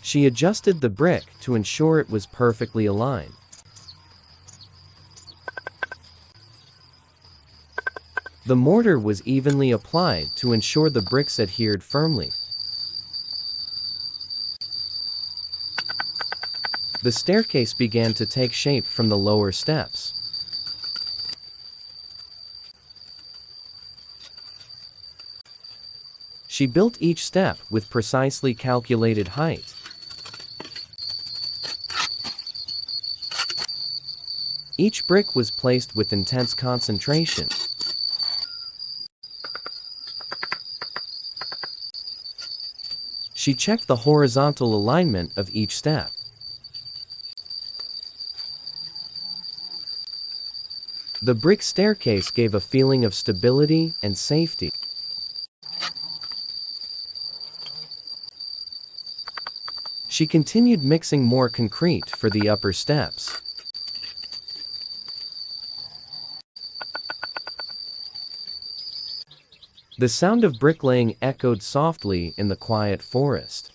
She adjusted the brick to ensure it was perfectly aligned. The mortar was evenly applied to ensure the bricks adhered firmly. The staircase began to take shape from the lower steps. She built each step with precisely calculated height. Each brick was placed with intense concentration. She checked the horizontal alignment of each step. The brick staircase gave a feeling of stability and safety. She continued mixing more concrete for the upper steps. The sound of bricklaying echoed softly in the quiet forest.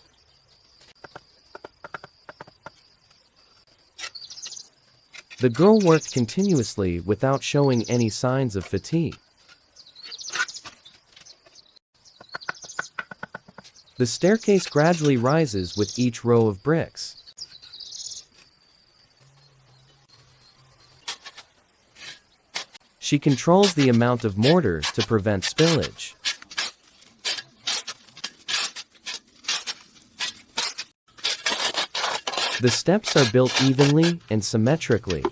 The girl worked continuously without showing any signs of fatigue. The staircase gradually rises with each row of bricks. She controls the amount of mortar to prevent spillage. The steps are built evenly and symmetrically.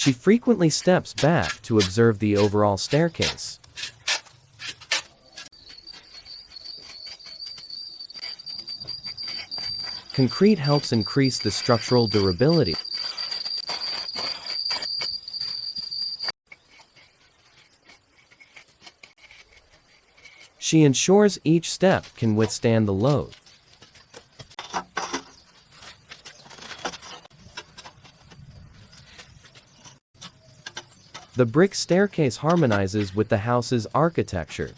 She frequently steps back to observe the overall staircase. Concrete helps increase the structural durability. She ensures each step can withstand the load. The brick staircase harmonizes with the house's architecture.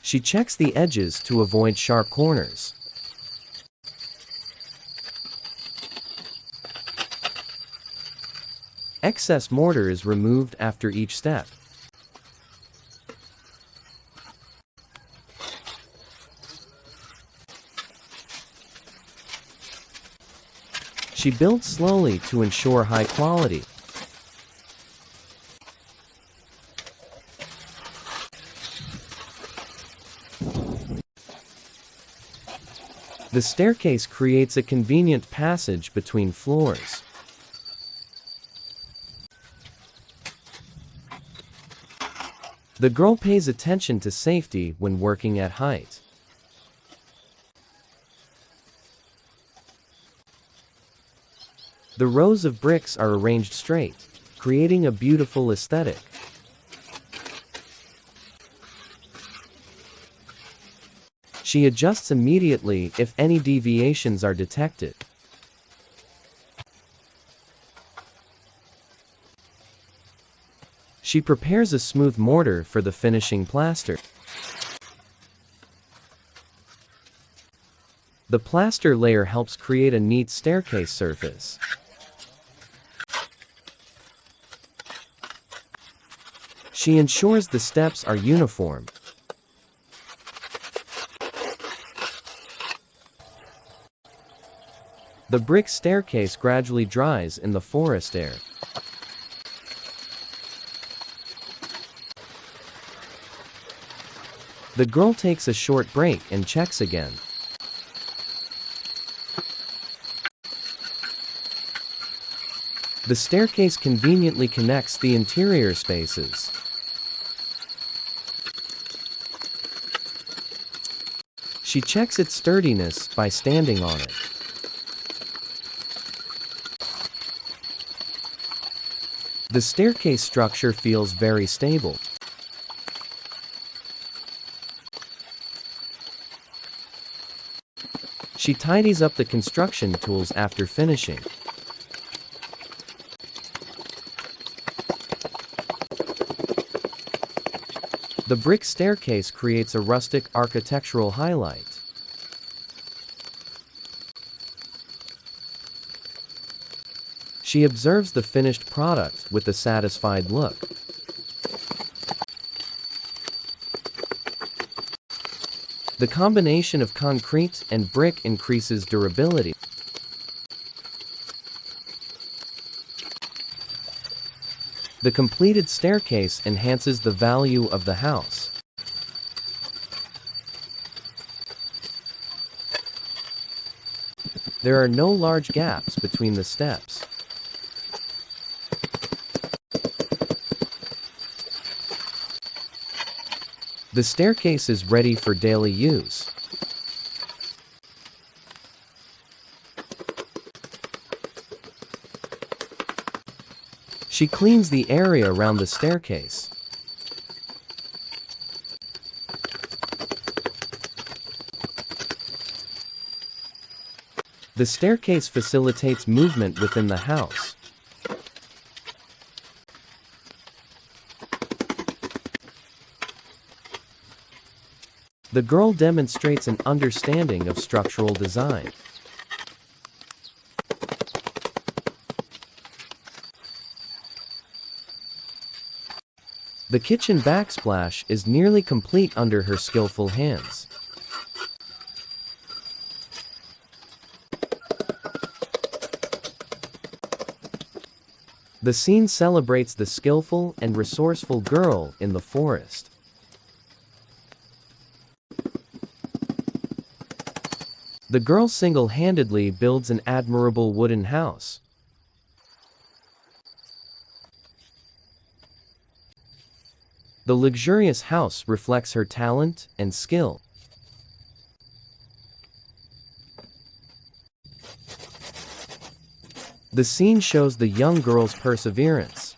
She checks the edges to avoid sharp corners. Excess mortar is removed after each step. She builds slowly to ensure high quality. The staircase creates a convenient passage between floors. The girl pays attention to safety when working at height. The rows of bricks are arranged straight, creating a beautiful aesthetic. She adjusts immediately if any deviations are detected. She prepares a smooth mortar for the finishing plaster. The plaster layer helps create a neat staircase surface. She ensures the steps are uniform. The brick staircase gradually dries in the forest air. The girl takes a short break and checks again. The staircase conveniently connects the interior spaces. She checks its sturdiness by standing on it. The staircase structure feels very stable. She tidies up the construction tools after finishing. The brick staircase creates a rustic architectural highlight. She observes the finished product with a satisfied look. The combination of concrete and brick increases durability. The completed staircase enhances the value of the house. There are no large gaps between the steps. The staircase is ready for daily use. She cleans the area around the staircase. The staircase facilitates movement within the house. The girl demonstrates an understanding of structural design. The kitchen backsplash is nearly complete under her skillful hands. The scene celebrates the skillful and resourceful girl in the forest. The girl single-handedly builds an admirable wooden house. The luxurious house reflects her talent and skill. The scene shows the young girl's perseverance.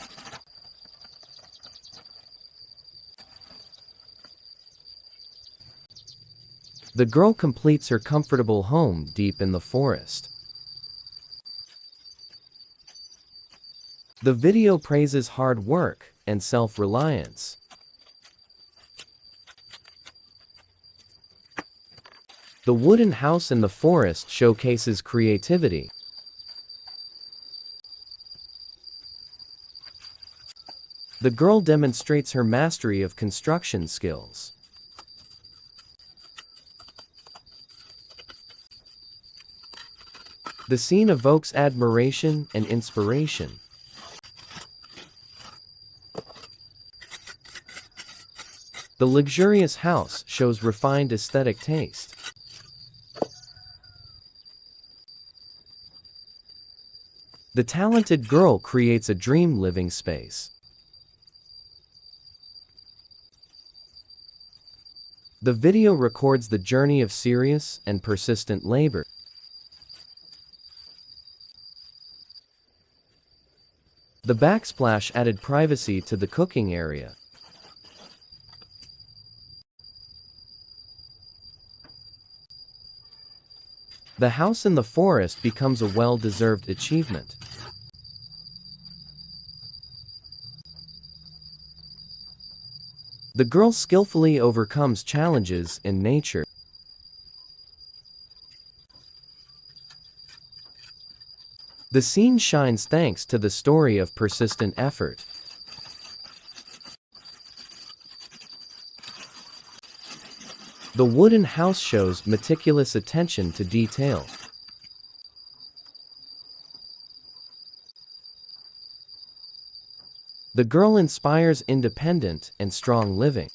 The girl completes her comfortable home deep in the forest. The video praises hard work and self-reliance. The wooden house in the forest showcases creativity. The girl demonstrates her mastery of construction skills. The scene evokes admiration and inspiration. The luxurious house shows refined aesthetic taste. The talented girl creates a dream living space. The video records the journey of serious and persistent labor. The backsplash added privacy to the cooking area. The house in the forest becomes a well-deserved achievement. The girl skillfully overcomes challenges in nature. The scene shines thanks to the story of persistent effort. The wooden house shows meticulous attention to detail. The girl inspires independent and strong living.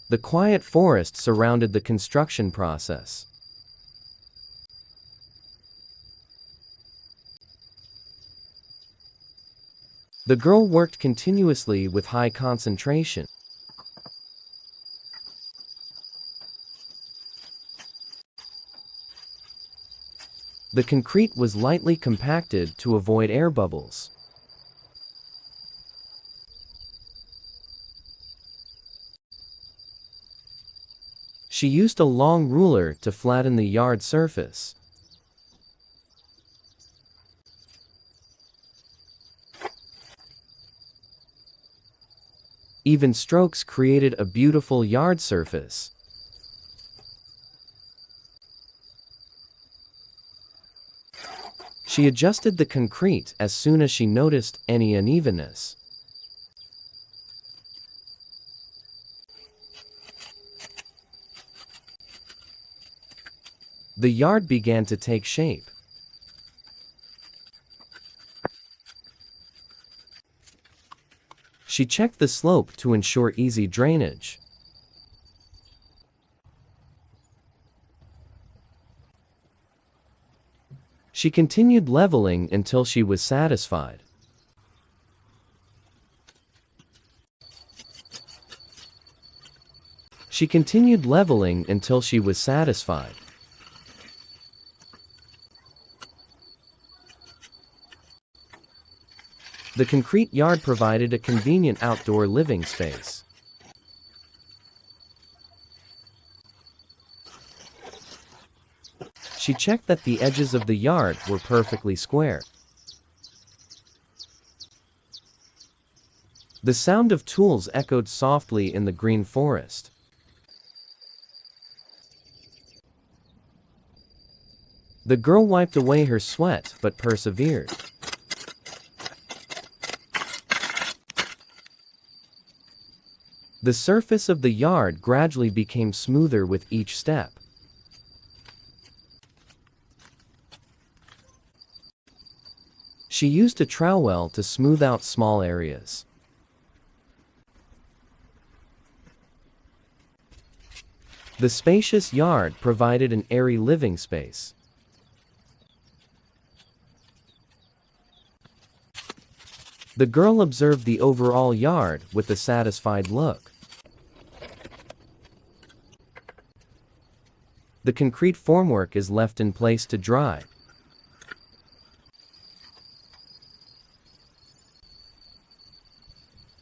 The quiet forest surrounded the construction process. The girl worked continuously with high concentration. The concrete was lightly compacted to avoid air bubbles. She used a long ruler to flatten the yard surface. Even strokes created a beautiful yard surface. She adjusted the concrete as soon as she noticed any unevenness. The yard began to take shape. She checked the slope to ensure easy drainage. She continued leveling until she was satisfied. She continued leveling until she was satisfied. The concrete yard provided a convenient outdoor living space. She checked that the edges of the yard were perfectly square. The sound of tools echoed softly in the green forest. The girl wiped away her sweat but persevered. The surface of the yard gradually became smoother with each step. She used a trowel to smooth out small areas. The spacious yard provided an airy living space. The girl observed the overall yard with a satisfied look. The concrete formwork is left in place to dry.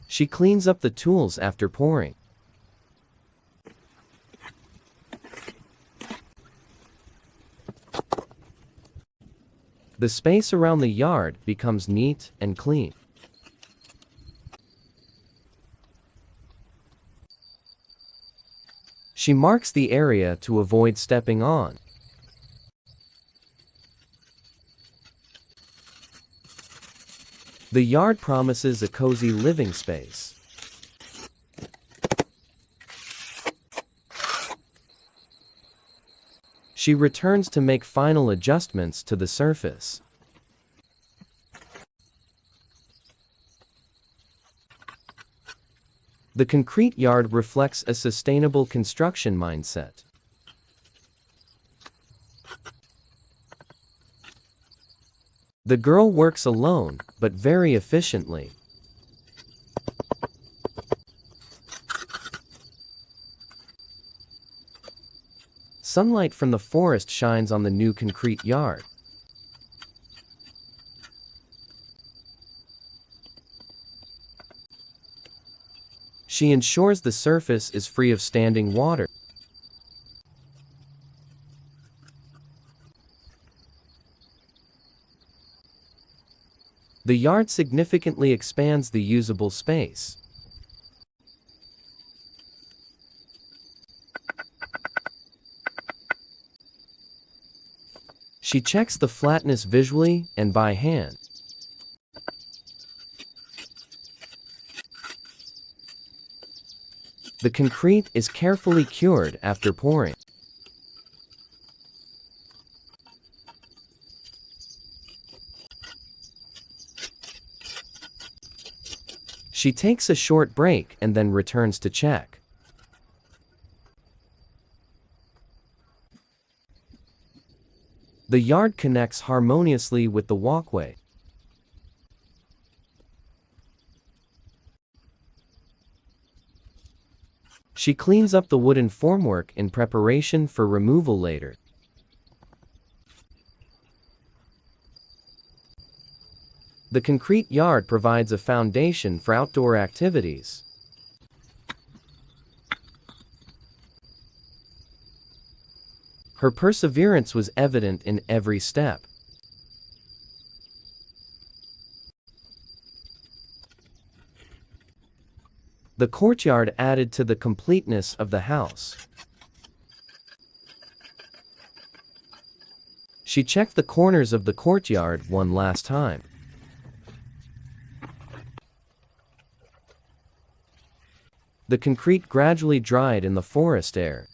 She cleans up the tools after pouring. The space around the yard becomes neat and clean. She marks the area to avoid stepping on. The yard promises a cozy living space. She returns to make final adjustments to the surface. The concrete yard reflects a sustainable construction mindset. The girl works alone, but very efficiently. Sunlight from the forest shines on the new concrete yard. She ensures the surface is free of standing water. The yard significantly expands the usable space. She checks the flatness visually and by hand. The concrete is carefully cured after pouring. She takes a short break and then returns to check. The yard connects harmoniously with the walkway. She cleans up the wooden formwork in preparation for removal later. The concrete yard provides a foundation for outdoor activities. Her perseverance was evident in every step. The courtyard added to the completeness of the house. She checked the corners of the courtyard one last time. The concrete gradually dried in the forest air.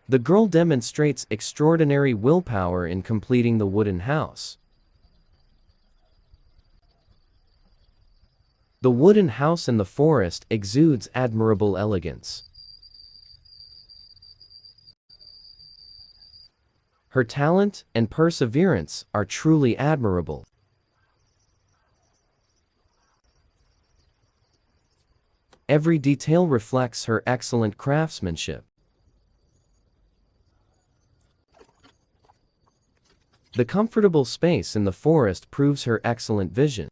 The girl demonstrates extraordinary willpower in completing the wooden house. The wooden house in the forest exudes admirable elegance. Her talent and perseverance are truly admirable. Every detail reflects her excellent craftsmanship. The comfortable space in the forest proves her excellent vision.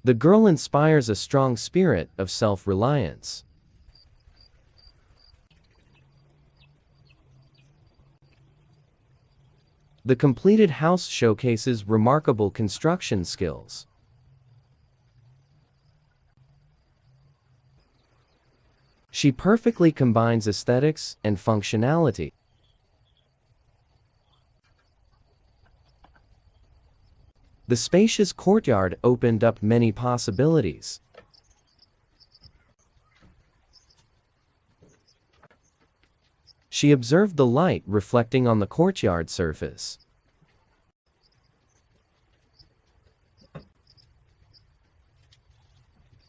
The girl inspires a strong spirit of self-reliance. The completed house showcases remarkable construction skills. She perfectly combines aesthetics and functionality. The spacious courtyard opened up many possibilities. She observed the light reflecting on the courtyard surface.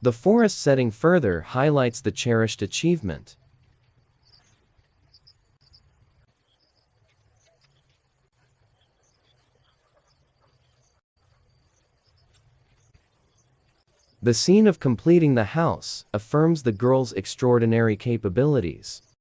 The forest setting further highlights the cherished achievement. The scene of completing the house affirms the girl's extraordinary capabilities.